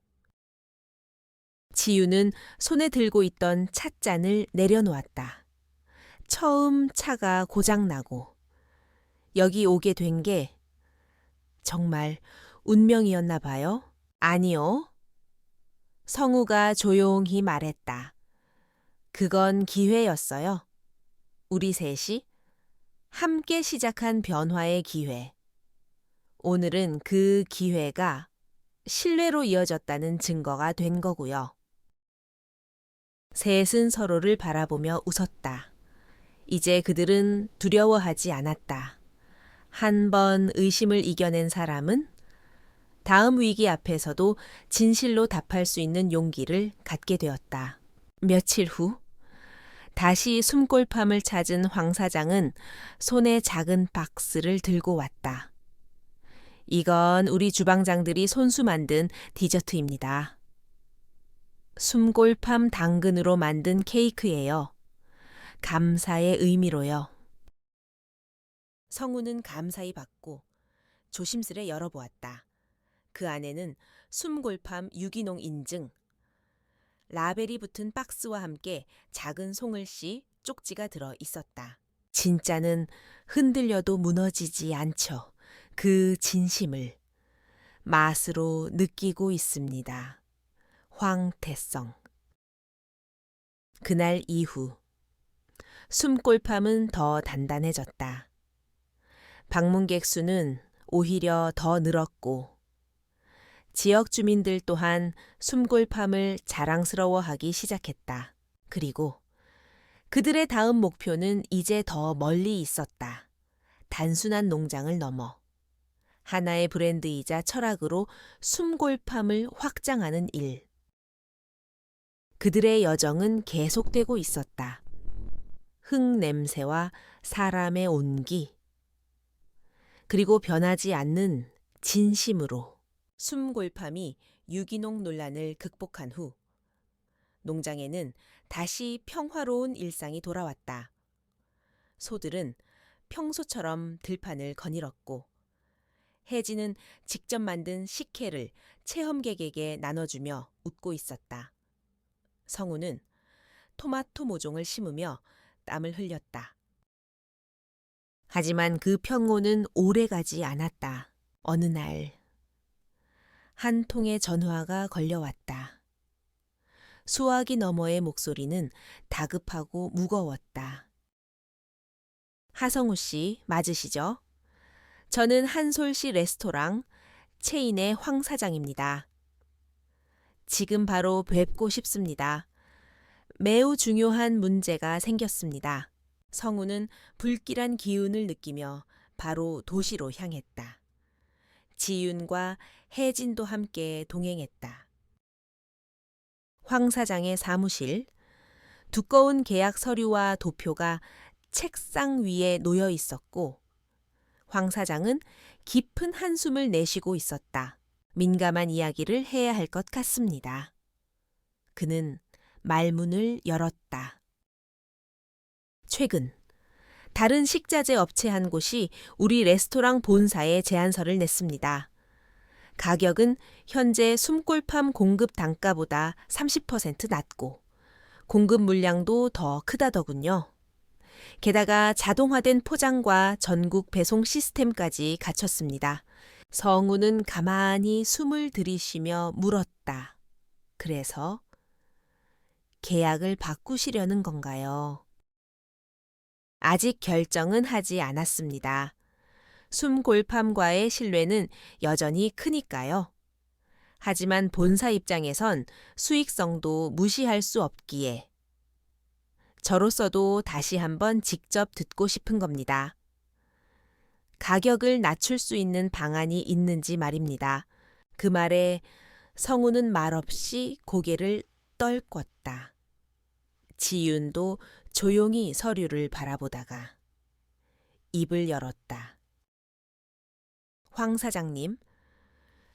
지유는 손에 들고 있던 찻잔을 내려놓았다. 처음 차가 고장나고 여기 오게 된 게 정말 운명이었나 봐요? 아니요. 성우가 조용히 말했다. 그건 기회였어요. 우리 셋이 함께 시작한 변화의 기회. 오늘은 그 기회가 신뢰로 이어졌다는 증거가 된 거고요. 셋은 서로를 바라보며 웃었다. 이제 그들은 두려워하지 않았다. 한 번 의심을 이겨낸 사람은 다음 위기 앞에서도 진실로 답할 수 있는 용기를 갖게 되었다. 며칠 후 다시 숨골팜을 찾은 황 사장은 손에 작은 박스를 들고 왔다. 이건 우리 주방장들이 손수 만든 디저트입니다. 숨골팜 당근으로 만든 케이크예요. 감사의 의미로요. 성우는 감사히 받고 조심스레 열어보았다. 그 안에는 숨골팜 유기농 인증, 라벨이 붙은 박스와 함께 작은 송글씨 쪽지가 들어 있었다. 진짜는 흔들려도 무너지지 않죠. 그 진심을 맛으로 느끼고 있습니다. 황태성. 그날 이후 숨골팜은 더 단단해졌다. 방문객 수는 오히려 더 늘었고 지역 주민들 또한 숨골팜을 자랑스러워하기 시작했다. 그리고 그들의 다음 목표는 이제 더 멀리 있었다. 단순한 농장을 넘어 하나의 브랜드이자 철학으로 숨골팜을 확장하는 일. 그들의 여정은 계속되고 있었다. 흙 냄새와 사람의 온기, 그리고 변하지 않는 진심으로. 숨골팜이 유기농 논란을 극복한 후 농장에는 다시 평화로운 일상이 돌아왔다. 소들은 평소처럼 들판을 거닐었고 혜진은 직접 만든 식혜를 체험객에게 나눠주며 웃고 있었다. 성우는 토마토 모종을 심으며 땀을 흘렸다. 하지만 그 평온은 오래가지 않았다. 어느 날 한 통의 전화가 걸려왔다. 수화기 너머의 목소리는 다급하고 무거웠다. 하성우 씨 맞으시죠? 저는 한솔씨 레스토랑 체인의 황 사장입니다. 지금 바로 뵙고 싶습니다. 매우 중요한 문제가 생겼습니다. 성우는 불길한 기운을 느끼며 바로 도시로 향했다. 지윤과 혜진도 함께 동행했다. 황 사장의 사무실, 두꺼운 계약 서류와 도표가 책상 위에 놓여 있었고 황 사장은 깊은 한숨을 내쉬고 있었다. 민감한 이야기를 해야 할 것 같습니다. 그는 말문을 열었다. 최근 다른 식자재 업체 한 곳이 우리 레스토랑 본사에 제안서를 냈습니다. 가격은 현재 숨골팜 공급 단가보다 30% 낮고 공급 물량도 더 크다더군요. 게다가 자동화된 포장과 전국 배송 시스템까지 갖췄습니다. 성우는 가만히 숨을 들이쉬며 물었다. 그래서 계약을 바꾸시려는 건가요? 아직 결정은 하지 않았습니다. 숨골팜과의 신뢰는 여전히 크니까요. 하지만 본사 입장에선 수익성도 무시할 수 없기에 저로서도 다시 한번 직접 듣고 싶은 겁니다. 가격을 낮출 수 있는 방안이 있는지 말입니다. 그 말에 성우는 말없이 고개를 떨궜다. 지윤도 조용히 서류를 바라보다가 입을 열었다. 황 사장님,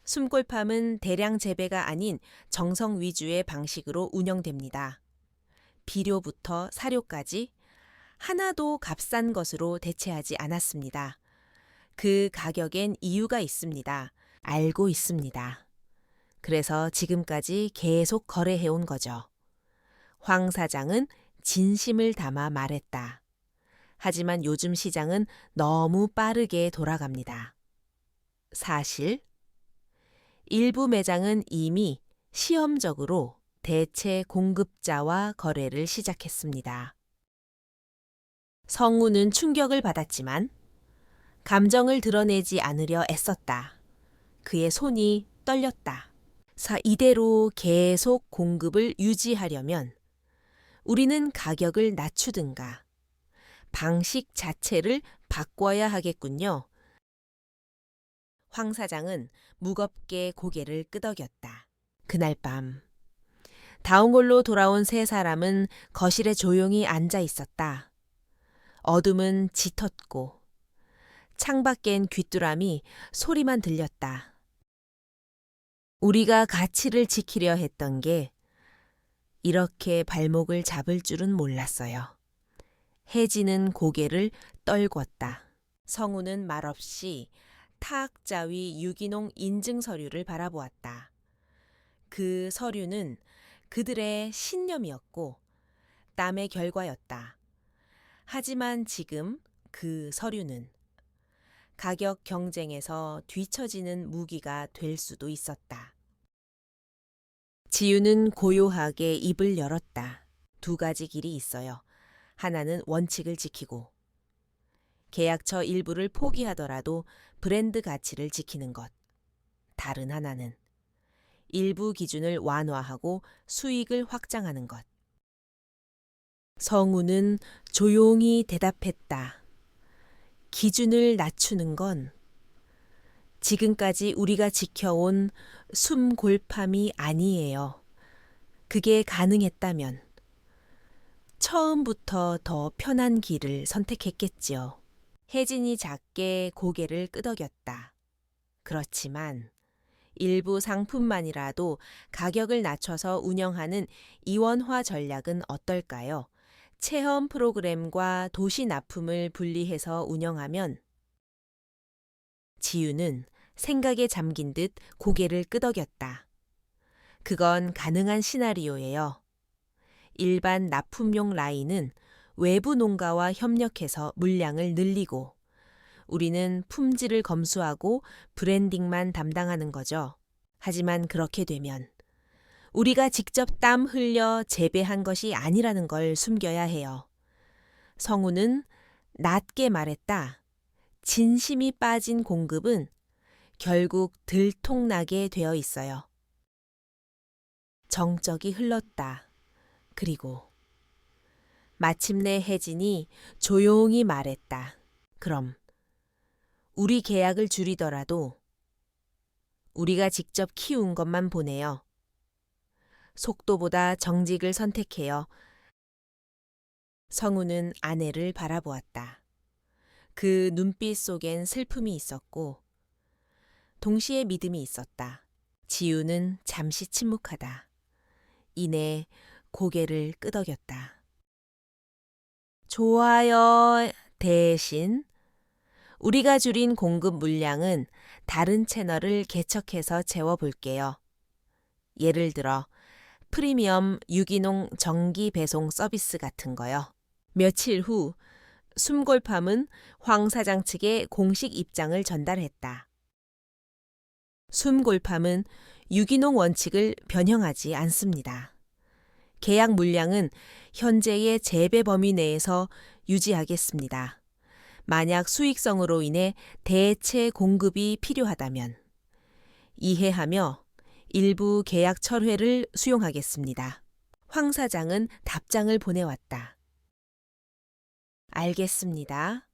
숨골팜은 대량 재배가 아닌 정성 위주의 방식으로 운영됩니다. 비료부터 사료까지 하나도 값싼 것으로 대체하지 않았습니다. 그 가격엔 이유가 있습니다. 알고 있습니다. 그래서 지금까지 계속 거래해온 거죠. 황 사장은 진심을 담아 말했다. 하지만 요즘 시장은 너무 빠르게 돌아갑니다. 사실 일부 매장은 이미 시험적으로 대체 공급자와 거래를 시작했습니다. 성우는 충격을 받았지만 감정을 드러내지 않으려 애썼다. 그의 손이 떨렸다. 이대로 계속 공급을 유지하려면 우리는 가격을 낮추든가 방식 자체를 바꿔야 하겠군요. 황 사장은 무겁게 고개를 끄덕였다. 그날 밤 다운골로 돌아온 세 사람은 거실에 조용히 앉아 있었다. 어둠은 짙었고 창밖엔 귀뚜라미 소리만 들렸다. 우리가 가치를 지키려 했던 게 이렇게 발목을 잡을 줄은 몰랐어요. 혜진은 고개를 떨궜다. 성우는 말없이 타악자위 유기농 인증 서류를 바라보았다. 그 서류는 그들의 신념이었고 땀의 결과였다. 하지만 지금 그 서류는 가격 경쟁에서 뒤처지는 무기가 될 수도 있었다. 지유는 고요하게 입을 열었다. 두 가지 길이 있어요. 하나는 원칙을 지키고 계약처 일부를 포기하더라도 브랜드 가치를 지키는 것. 다른 하나는 일부 기준을 완화하고 수익을 확장하는 것. 성우는 조용히 대답했다. 기준을 낮추는 건 지금까지 우리가 지켜온 숨골팜이 아니에요. 그게 가능했다면 처음부터 더 편한 길을 선택했겠지요. 혜진이 작게 고개를 끄덕였다. 그렇지만 일부 상품만이라도 가격을 낮춰서 운영하는 이원화 전략은 어떨까요? 체험 프로그램과 도시 납품을 분리해서 운영하면 지유는 생각에 잠긴 듯 고개를 끄덕였다. 그건 가능한 시나리오예요. 일반 납품용 라인은 외부 농가와 협력해서 물량을 늘리고 우리는 품질을 검수하고 브랜딩만 담당하는 거죠. 하지만 그렇게 되면 우리가 직접 땀 흘려 재배한 것이 아니라는 걸 숨겨야 해요. 성우는 낮게 말했다. 진심이 빠진 공급은 결국 들통나게 되어 있어요. 정적이 흘렀다. 그리고 마침내 혜진이 조용히 말했다. 그럼 우리 계약을 줄이더라도 우리가 직접 키운 것만 보내요. 속도보다 정직을 선택해요. 성우는 아내를 바라보았다. 그 눈빛 속엔 슬픔이 있었고 동시에 믿음이 있었다. 지우는 잠시 침묵하다. 이내 고개를 끄덕였다. 좋아요. 대신 우리가 줄인 공급 물량은 다른 채널을 개척해서 채워볼게요. 예를 들어 프리미엄 유기농 정기 배송 서비스 같은 거요. 며칠 후 숨골팜은 황 사장 측에 공식 입장을 전달했다. 숨골팜은 유기농 원칙을 변형하지 않습니다. 계약 물량은 현재의 재배 범위 내에서 유지하겠습니다. 만약 수익성으로 인해 대체 공급이 필요하다면 이해하며 일부 계약 철회를 수용하겠습니다. 황 사장은 답장을 보내왔다. 알겠습니다.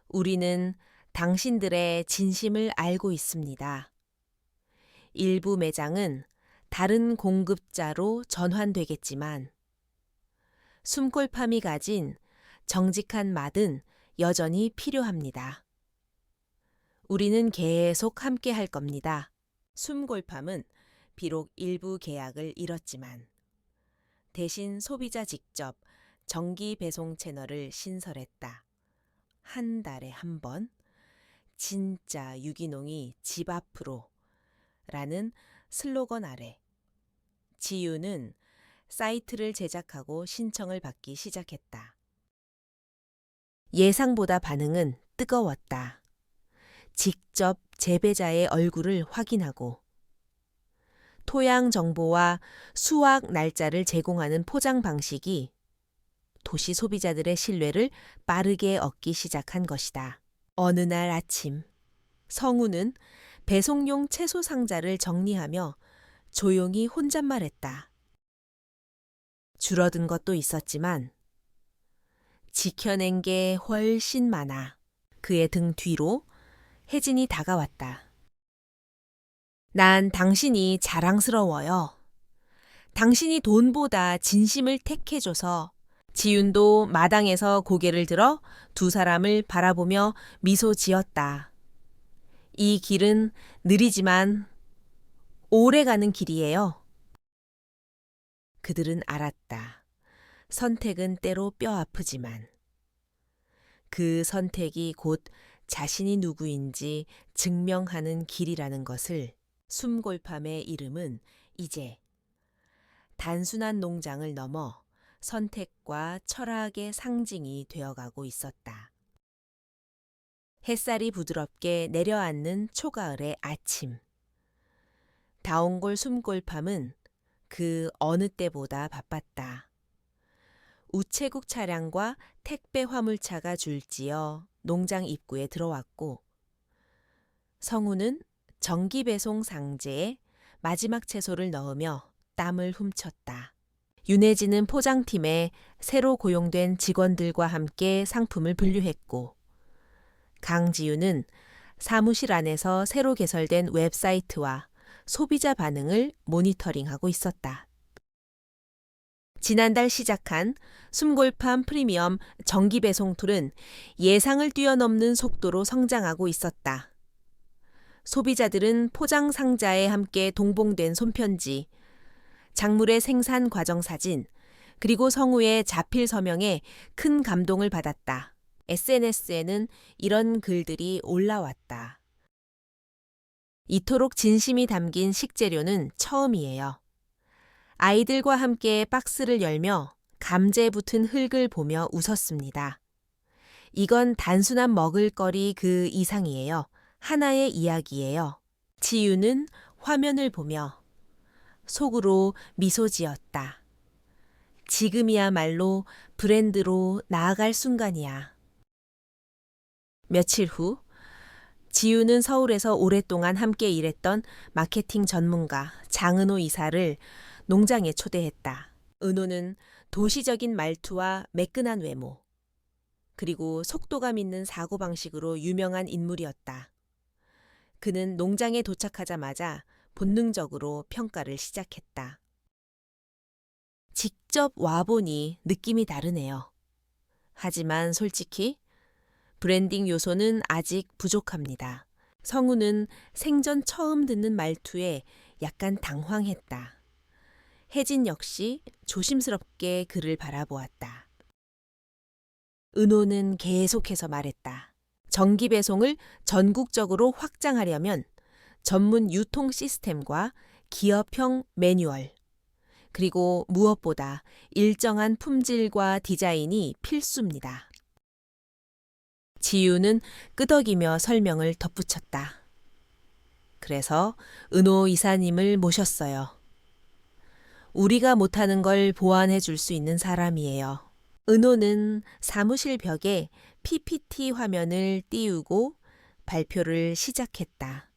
우리는 당신들의 진심을 알고 있습니다. 일부 매장은 다른 공급자로 전환되겠지만 숨골팜이 가진 정직한 맛은 여전히 필요합니다. 우리는 계속 함께 할 겁니다. 숨골팜은 비록 일부 계약을 잃었지만 대신 소비자 직접 정기 배송 채널을 신설했다. 한 달에 한 번 진짜 유기농이 집 앞으로 라는 슬로건 아래 지유는 사이트를 제작하고 신청을 받기 시작했다. 예상보다 반응은 뜨거웠다. 직접 재배자의 얼굴을 확인하고 토양 정보와 수확 날짜를 제공하는 포장 방식이 도시 소비자들의 신뢰를 빠르게 얻기 시작한 것이다. 어느 날 아침, 성우는 배송용 채소 상자를 정리하며 조용히 혼잣말했다. 줄어든 것도 있었지만 지켜낸 게 훨씬 많아. 그의 등 뒤로 혜진이 다가왔다. 난 당신이 자랑스러워요. 당신이 돈보다 진심을 택해줘서 지윤도 마당에서 고개를 들어 두 사람을 바라보며 미소 지었다. 이 길은 느리지만 오래 가는 길이에요. 그들은 알았다. 선택은 때로 뼈 아프지만 그 선택이 곧 자신이 누구인지 증명하는 길이라는 것을 숨골팜의 이름은 이제 단순한 농장을 넘어 선택과 철학의 상징이 되어가고 있었다. 햇살이 부드럽게 내려앉는 초가을의 아침. 다온골 숨골팜은 그 어느 때보다 바빴다. 우체국 차량과 택배 화물차가 줄지어 농장 입구에 들어왔고 성우는 정기 배송 상자에 마지막 채소를 넣으며 땀을 훔쳤다. 윤혜진은 포장팀에 새로 고용된 직원들과 함께 상품을 분류했고 강지우는 사무실 안에서 새로 개설된 웹사이트와 소비자 반응을 모니터링하고 있었다. 지난달 시작한 숨골팜 프리미엄 정기 배송 툴은 예상을 뛰어넘는 속도로 성장하고 있었다. 소비자들은 포장 상자에 함께 동봉된 손편지, 작물의 생산 과정 사진, 그리고 성우의 자필 서명에 큰 감동을 받았다. SNS에는 이런 글들이 올라왔다. 이토록 진심이 담긴 식재료는 처음이에요. 아이들과 함께 박스를 열며 감재에 붙은 흙을 보며 웃었습니다. 이건 단순한 먹을거리 그 이상이에요. 하나의 이야기예요. 지유는 화면을 보며 속으로 미소 지었다. 지금이야말로 브랜드로 나아갈 순간이야. 며칠 후, 지유는 서울에서 오랫동안 함께 일했던 마케팅 전문가 장은호 이사를 농장에 초대했다. 은호는 도시적인 말투와 매끈한 외모, 그리고 속도감 있는 사고방식으로 유명한 인물이었다. 그는 농장에 도착하자마자 본능적으로 평가를 시작했다. 직접 와보니 느낌이 다르네요. 하지만 솔직히 브랜딩 요소는 아직 부족합니다. 성우는 생전 처음 듣는 말투에 약간 당황했다. 혜진 역시 조심스럽게 그를 바라보았다. 은호는 계속해서 말했다. 정기 배송을 전국적으로 확장하려면 전문 유통 시스템과 기업형 매뉴얼, 그리고 무엇보다 일정한 품질과 디자인이 필수입니다. 지유는 끄덕이며 설명을 덧붙였다. 그래서 은호 이사님을 모셨어요. 우리가 못하는 걸 보완해 줄 수 있는 사람이에요. 은호는 사무실 벽에 PPT 화면을 띄우고 발표를 시작했다.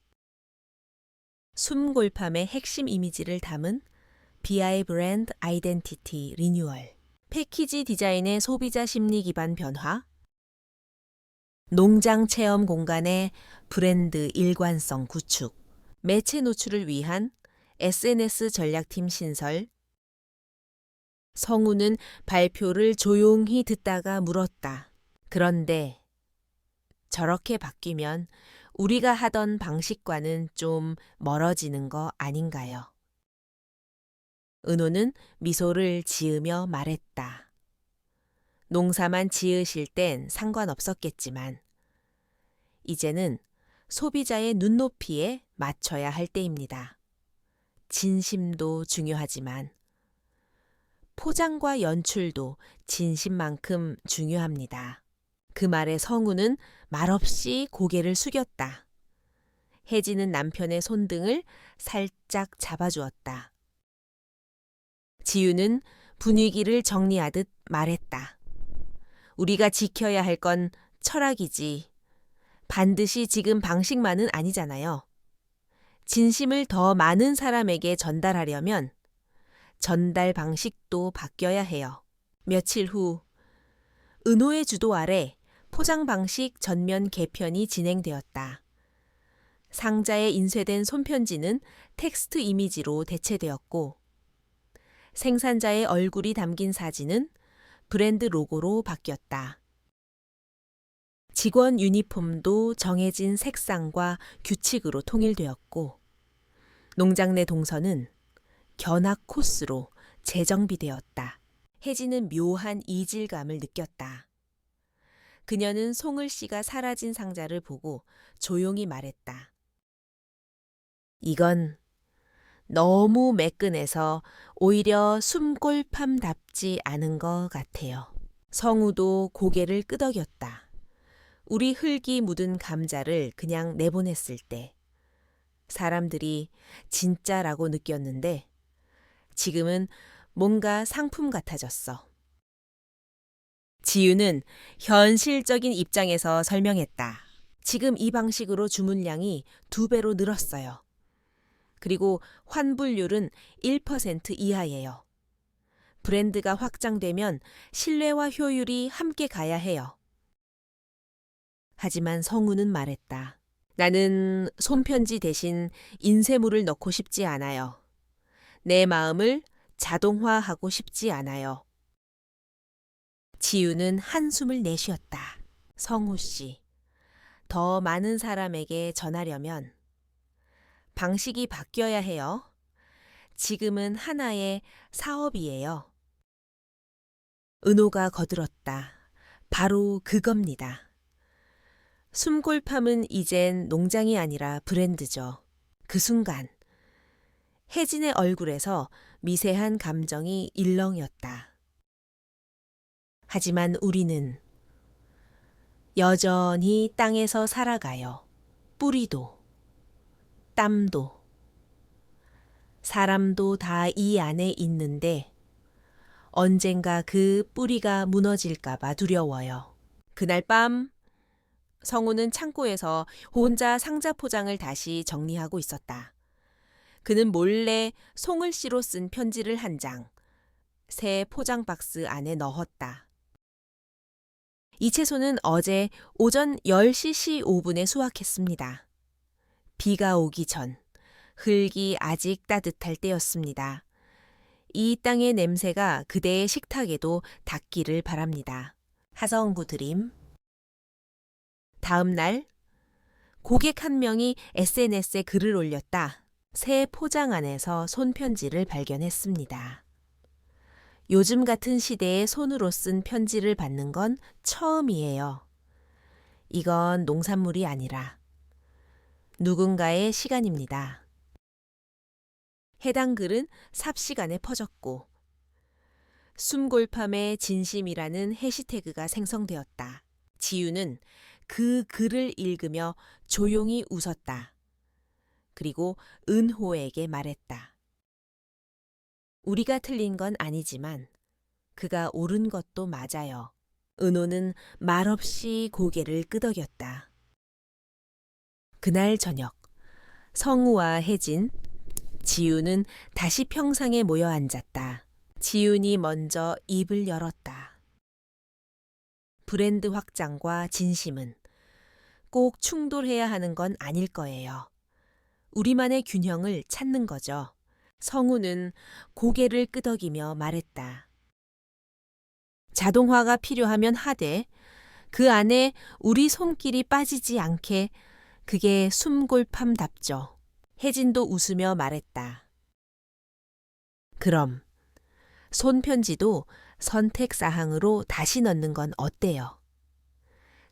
숨골팜의 핵심 이미지를 담은 BI 브랜드 아이덴티티 리뉴얼, 패키지 디자인의 소비자 심리 기반 변화, 농장 체험 공간의 브랜드 일관성 구축, 매체 노출을 위한 SNS 전략팀 신설. 성우는 발표를 조용히 듣다가 물었다. 그런데 저렇게 바뀌면 우리가 하던 방식과는 좀 멀어지는 거 아닌가요? 은호는 미소를 지으며 말했다. 농사만 지으실 땐 상관없었겠지만 이제는 소비자의 눈높이에 맞춰야 할 때입니다. 진심도 중요하지만 포장과 연출도 진심만큼 중요합니다. 그 말에 성우는 말없이 고개를 숙였다. 혜진은 남편의 손등을 살짝 잡아주었다. 지유는 분위기를 정리하듯 말했다. 우리가 지켜야 할 건 철학이지. 반드시 지금 방식만은 아니잖아요. 진심을 더 많은 사람에게 전달하려면 전달 방식도 바뀌어야 해요. 며칠 후 은호의 주도 아래 포장 방식 전면 개편이 진행되었다. 상자에 인쇄된 손편지는 텍스트 이미지로 대체되었고 생산자의 얼굴이 담긴 사진은 브랜드 로고로 바뀌었다. 직원 유니폼도 정해진 색상과 규칙으로 통일되었고 농장 내 동선은 견학 코스로 재정비되었다. 혜진은 묘한 이질감을 느꼈다. 그녀는 송을 씨가 사라진 상자를 보고 조용히 말했다. 이건 너무 매끈해서 오히려 숨골팜답지 않은 것 같아요. 성우도 고개를 끄덕였다. 우리 흙이 묻은 감자를 그냥 내보냈을 때 사람들이 진짜라고 느꼈는데 지금은 뭔가 상품 같아졌어. 지유는 현실적인 입장에서 설명했다. 지금 이 방식으로 주문량이 2배로 늘었어요. 그리고 환불률은 1% 이하예요. 브랜드가 확장되면 신뢰와 효율이 함께 가야 해요. 하지만 성우는 말했다. 나는 손편지 대신 인쇄물을 넣고 싶지 않아요. 내 마음을 자동화하고 싶지 않아요. 지유는 한숨을 내쉬었다. 성우 씨, 더 많은 사람에게 전하려면 방식이 바뀌어야 해요. 지금은 하나의 사업이에요. 은호가 거들었다. 바로 그겁니다. 숨골팜은 이젠 농장이 아니라 브랜드죠. 그 순간 혜진의 얼굴에서 미세한 감정이 일렁였다. 하지만 우리는 여전히 땅에서 살아가요. 뿌리도, 땀도, 사람도 다 이 안에 있는데 언젠가 그 뿌리가 무너질까봐 두려워요. 그날 밤 성우는 창고에서 혼자 상자 포장을 다시 정리하고 있었다. 그는 몰래 송을씨로 쓴 편지를 한 장, 새 포장 박스 안에 넣었다. 이 채소는 어제 오전 10시 15분에 수확했습니다. 비가 오기 전, 흙이 아직 따뜻할 때였습니다. 이 땅의 냄새가 그대의 식탁에도 닿기를 바랍니다. 하성구 드림. 다음 날, 고객 한 명이 SNS에 글을 올렸다. 새 포장 안에서 손편지를 발견했습니다. 요즘 같은 시대에 손으로 쓴 편지를 받는 건 처음이에요. 이건 농산물이 아니라 누군가의 시간입니다. 해당 글은 삽시간에 퍼졌고 숨골팜의 진심이라는 해시태그가 생성되었다. 지유는 그 글을 읽으며 조용히 웃었다. 그리고 은호에게 말했다. 우리가 틀린 건 아니지만 그가 옳은 것도 맞아요. 은호는 말없이 고개를 끄덕였다. 그날 저녁, 성우와 혜진, 지유는 다시 평상에 모여 앉았다. 지윤이 먼저 입을 열었다. 브랜드 확장과 진심은 꼭 충돌해야 하는 건 아닐 거예요. 우리만의 균형을 찾는 거죠. 성우는 고개를 끄덕이며 말했다. 자동화가 필요하면 하되 그 안에 우리 손길이 빠지지 않게 그게 숨골팜답죠. 혜진도 웃으며 말했다. 그럼 손편지도 선택사항으로 다시 넣는 건 어때요?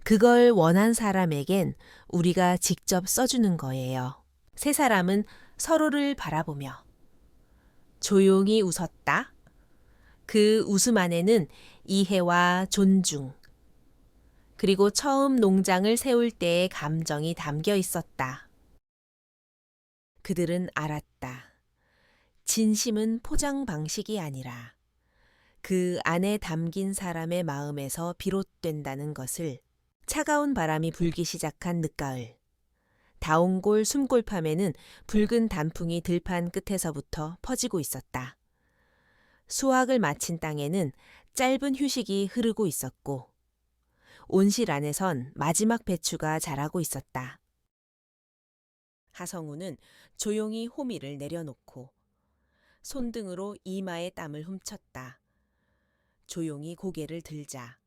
그걸 원한 사람에겐 우리가 직접 써주는 거예요. 세 사람은 서로를 바라보며 조용히 웃었다. 그 웃음 안에는 이해와 존중, 그리고 처음 농장을 세울 때의 감정이 담겨 있었다. 그들은 알았다. 진심은 포장 방식이 아니라 그 안에 담긴 사람의 마음에서 비롯된다는 것을. 차가운 바람이 불기 시작한 늦가을. 다온골 숨골팜에는 붉은 단풍이 들판 끝에서부터 퍼지고 있었다. 수확을 마친 땅에는 짧은 휴식이 흐르고 있었고 온실 안에선 마지막 배추가 자라고 있었다. 하성우는 조용히 호미를 내려놓고 손등으로 이마의 땀을 훔쳤다. 조용히 고개를 들자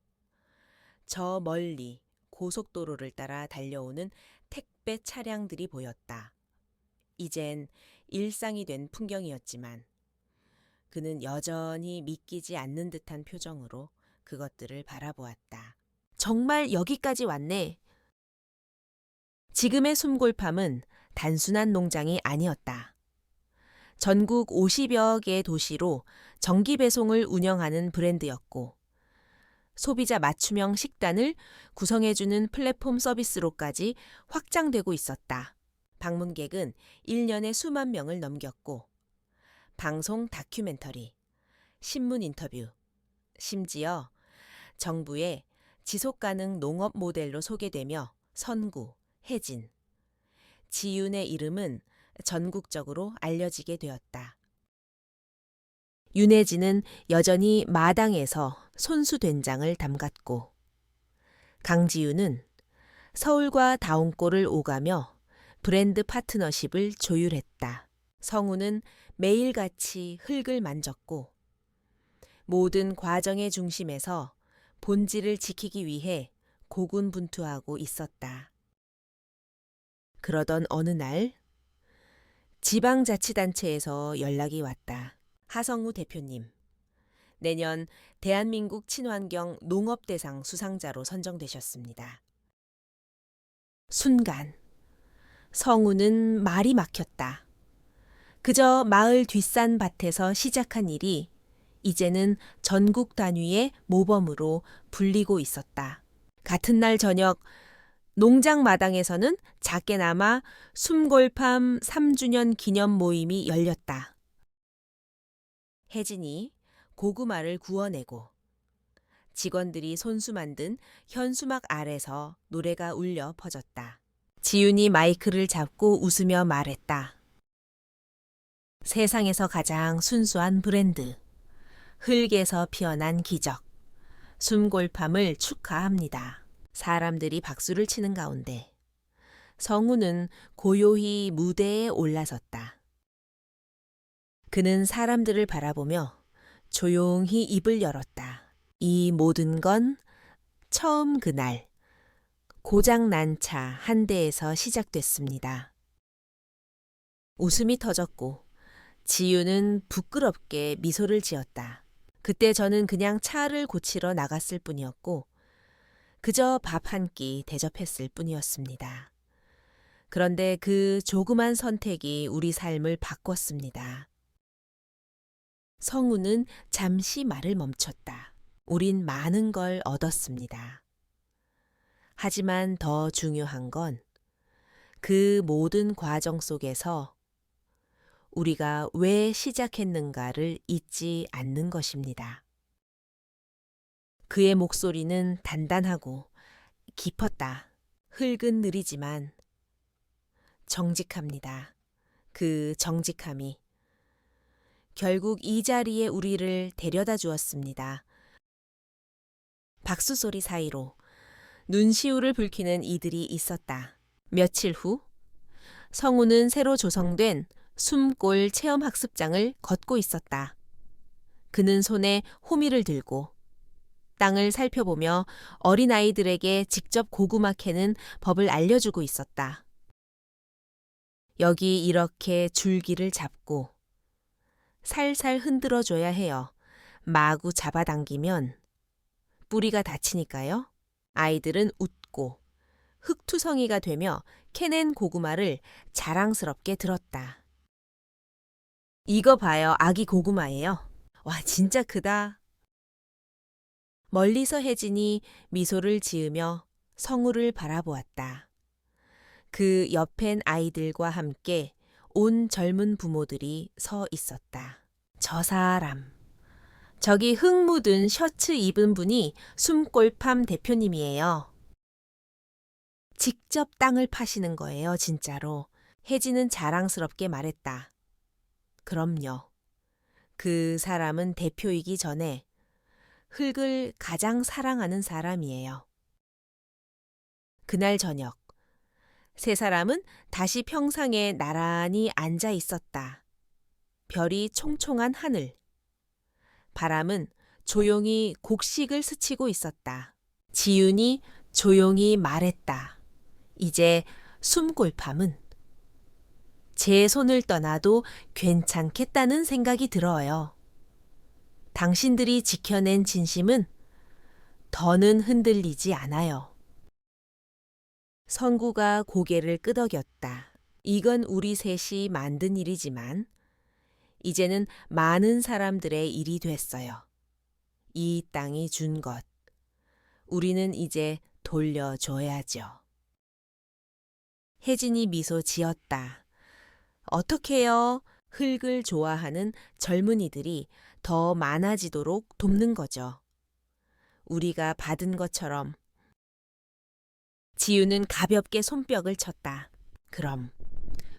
저 멀리 고속도로를 따라 달려오는 택배 차량들이 보였다. 이젠 일상이 된 풍경이었지만 그는 여전히 믿기지 않는 듯한 표정으로 그것들을 바라보았다. 정말 여기까지 왔네. 지금의 숨골팜은 단순한 농장이 아니었다. 전국 50여 개의 도시로 정기 배송을 운영하는 브랜드였고 소비자 맞춤형 식단을 구성해주는 플랫폼 서비스로까지 확장되고 있었다. 방문객은 1년에 수만 명을 넘겼고 방송 다큐멘터리, 신문 인터뷰, 심지어 정부의 지속가능 농업 모델로 소개되며 선구, 혜진, 지윤의 이름은 전국적으로 알려지게 되었다. 윤혜진은 여전히 마당에서 손수된장을 담갔고 강지윤은 서울과 다온골을 오가며 브랜드 파트너십을 조율했다. 성우는 매일같이 흙을 만졌고 모든 과정의 중심에서 본질을 지키기 위해 고군분투하고 있었다. 그러던 어느 날 지방자치단체에서 연락이 왔다. 하성우 대표님, 내년 대한민국 친환경 농업대상 수상자로 선정되셨습니다. 순간 성우는 말이 막혔다. 그저 마을 뒷산 밭에서 시작한 일이 이제는 전국 단위의 모범으로 불리고 있었다. 같은 날 저녁 농장 마당에서는 작게나마 숨골팜 3주년 기념 모임이 열렸다. 혜진이 고구마를 구워내고 직원들이 손수 만든 현수막 아래서 노래가 울려 퍼졌다. 지윤이 마이크를 잡고 웃으며 말했다. 세상에서 가장 순수한 브랜드, 흙에서 피어난 기적, 숨골팜을 축하합니다. 사람들이 박수를 치는 가운데 성우는 고요히 무대에 올라섰다. 그는 사람들을 바라보며 조용히 입을 열었다. 이 모든 건 처음 그날 고장난 차 한 대에서 시작됐습니다. 웃음이 터졌고 지유는 부끄럽게 미소를 지었다. 그때 저는 그냥 차를 고치러 나갔을 뿐이었고 그저 밥 한 끼 대접했을 뿐이었습니다. 그런데 그 조그만 선택이 우리 삶을 바꿨습니다. 성우는 잠시 말을 멈췄다. 우린 많은 걸 얻었습니다. 하지만 더 중요한 건 그 모든 과정 속에서 우리가 왜 시작했는가를 잊지 않는 것입니다. 그의 목소리는 단단하고 깊었다. 흙은 느리지만 정직합니다. 그 정직함이 결국 이 자리에 우리를 데려다 주었습니다. 박수 소리 사이로 눈시울을 붉히는 이들이 있었다. 며칠 후 성우는 새로 조성된 숨골 체험학습장을 걷고 있었다. 그는 손에 호미를 들고 땅을 살펴보며 어린아이들에게 직접 고구마 캐는 법을 알려주고 있었다. 여기 이렇게 줄기를 잡고 살살 흔들어줘야 해요. 마구 잡아당기면 뿌리가 다치니까요. 아이들은 웃고 흙투성이가 되며 캐낸 고구마를 자랑스럽게 들었다. 이거 봐요. 아기 고구마예요. 와, 진짜 크다. 멀리서 혜진이 미소를 지으며 성우를 바라보았다. 그 옆엔 아이들과 함께 온 젊은 부모들이 서 있었다. 저 사람. 저기 흙 묻은 셔츠 입은 분이 숨골팜 대표님이에요. 직접 땅을 파시는 거예요, 진짜로. 혜진은 자랑스럽게 말했다. 그럼요. 그 사람은 대표이기 전에 흙을 가장 사랑하는 사람이에요. 그날 저녁, 세 사람은 다시 평상에 나란히 앉아 있었다. 별이 총총한 하늘. 바람은 조용히 곡식을 스치고 있었다. 지윤이 조용히 말했다. 이제 숨골팜은 제 손을 떠나도 괜찮겠다는 생각이 들어요. 당신들이 지켜낸 진심은 더는 흔들리지 않아요. 성구가 고개를 끄덕였다. 이건 우리 셋이 만든 일이지만 이제는 많은 사람들의 일이 됐어요. 이 땅이 준 것. 우리는 이제 돌려줘야죠. 혜진이 미소 지었다. 어떻게요? 흙을 좋아하는 젊은이들이 더 많아지도록 돕는 거죠. 우리가 받은 것처럼. 지유는 가볍게 손뼉을 쳤다. 그럼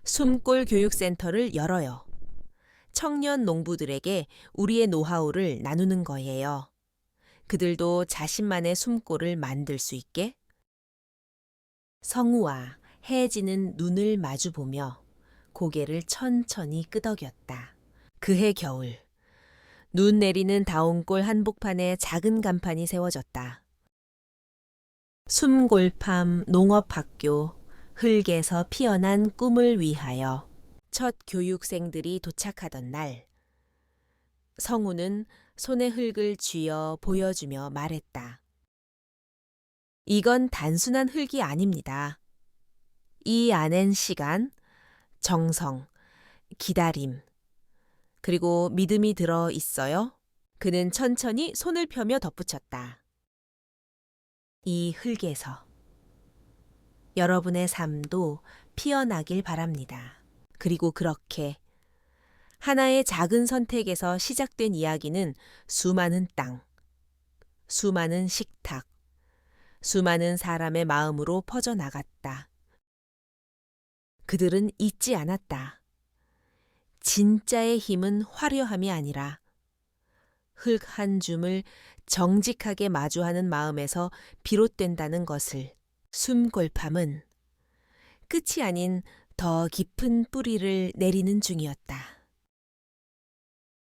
숨골 교육센터를 열어요. 청년 농부들에게 우리의 노하우를 나누는 거예요. 그들도 자신만의 숨골을 만들 수 있게. 성우와 혜진은 눈을 마주보며 고개를 천천히 끄덕였다. 그해 겨울, 눈 내리는 다운골 한복판에 작은 간판이 세워졌다. 숨골팜 농업학교 흙에서 피어난 꿈을 위하여. 첫 교육생들이 도착하던 날, 성우는 손에 흙을 쥐어 보여주며 말했다. 이건 단순한 흙이 아닙니다. 이 안엔 시간, 정성, 기다림, 그리고 믿음이 들어 있어요. 그는 천천히 손을 펴며 덧붙였다. 이 흙에서. 여러분의 삶도 피어나길 바랍니다. 그리고 그렇게 하나의 작은 선택에서 시작된 이야기는 수많은 땅, 수많은 식탁, 수많은 사람의 마음으로 퍼져나갔다. 그들은 잊지 않았다. 진짜의 힘은 화려함이 아니라 흙 한 줌을 정직하게 마주하는 마음에서 비롯된다는 것을. 숨골팜은 끝이 아닌 더 깊은 뿌리를 내리는 중이었다.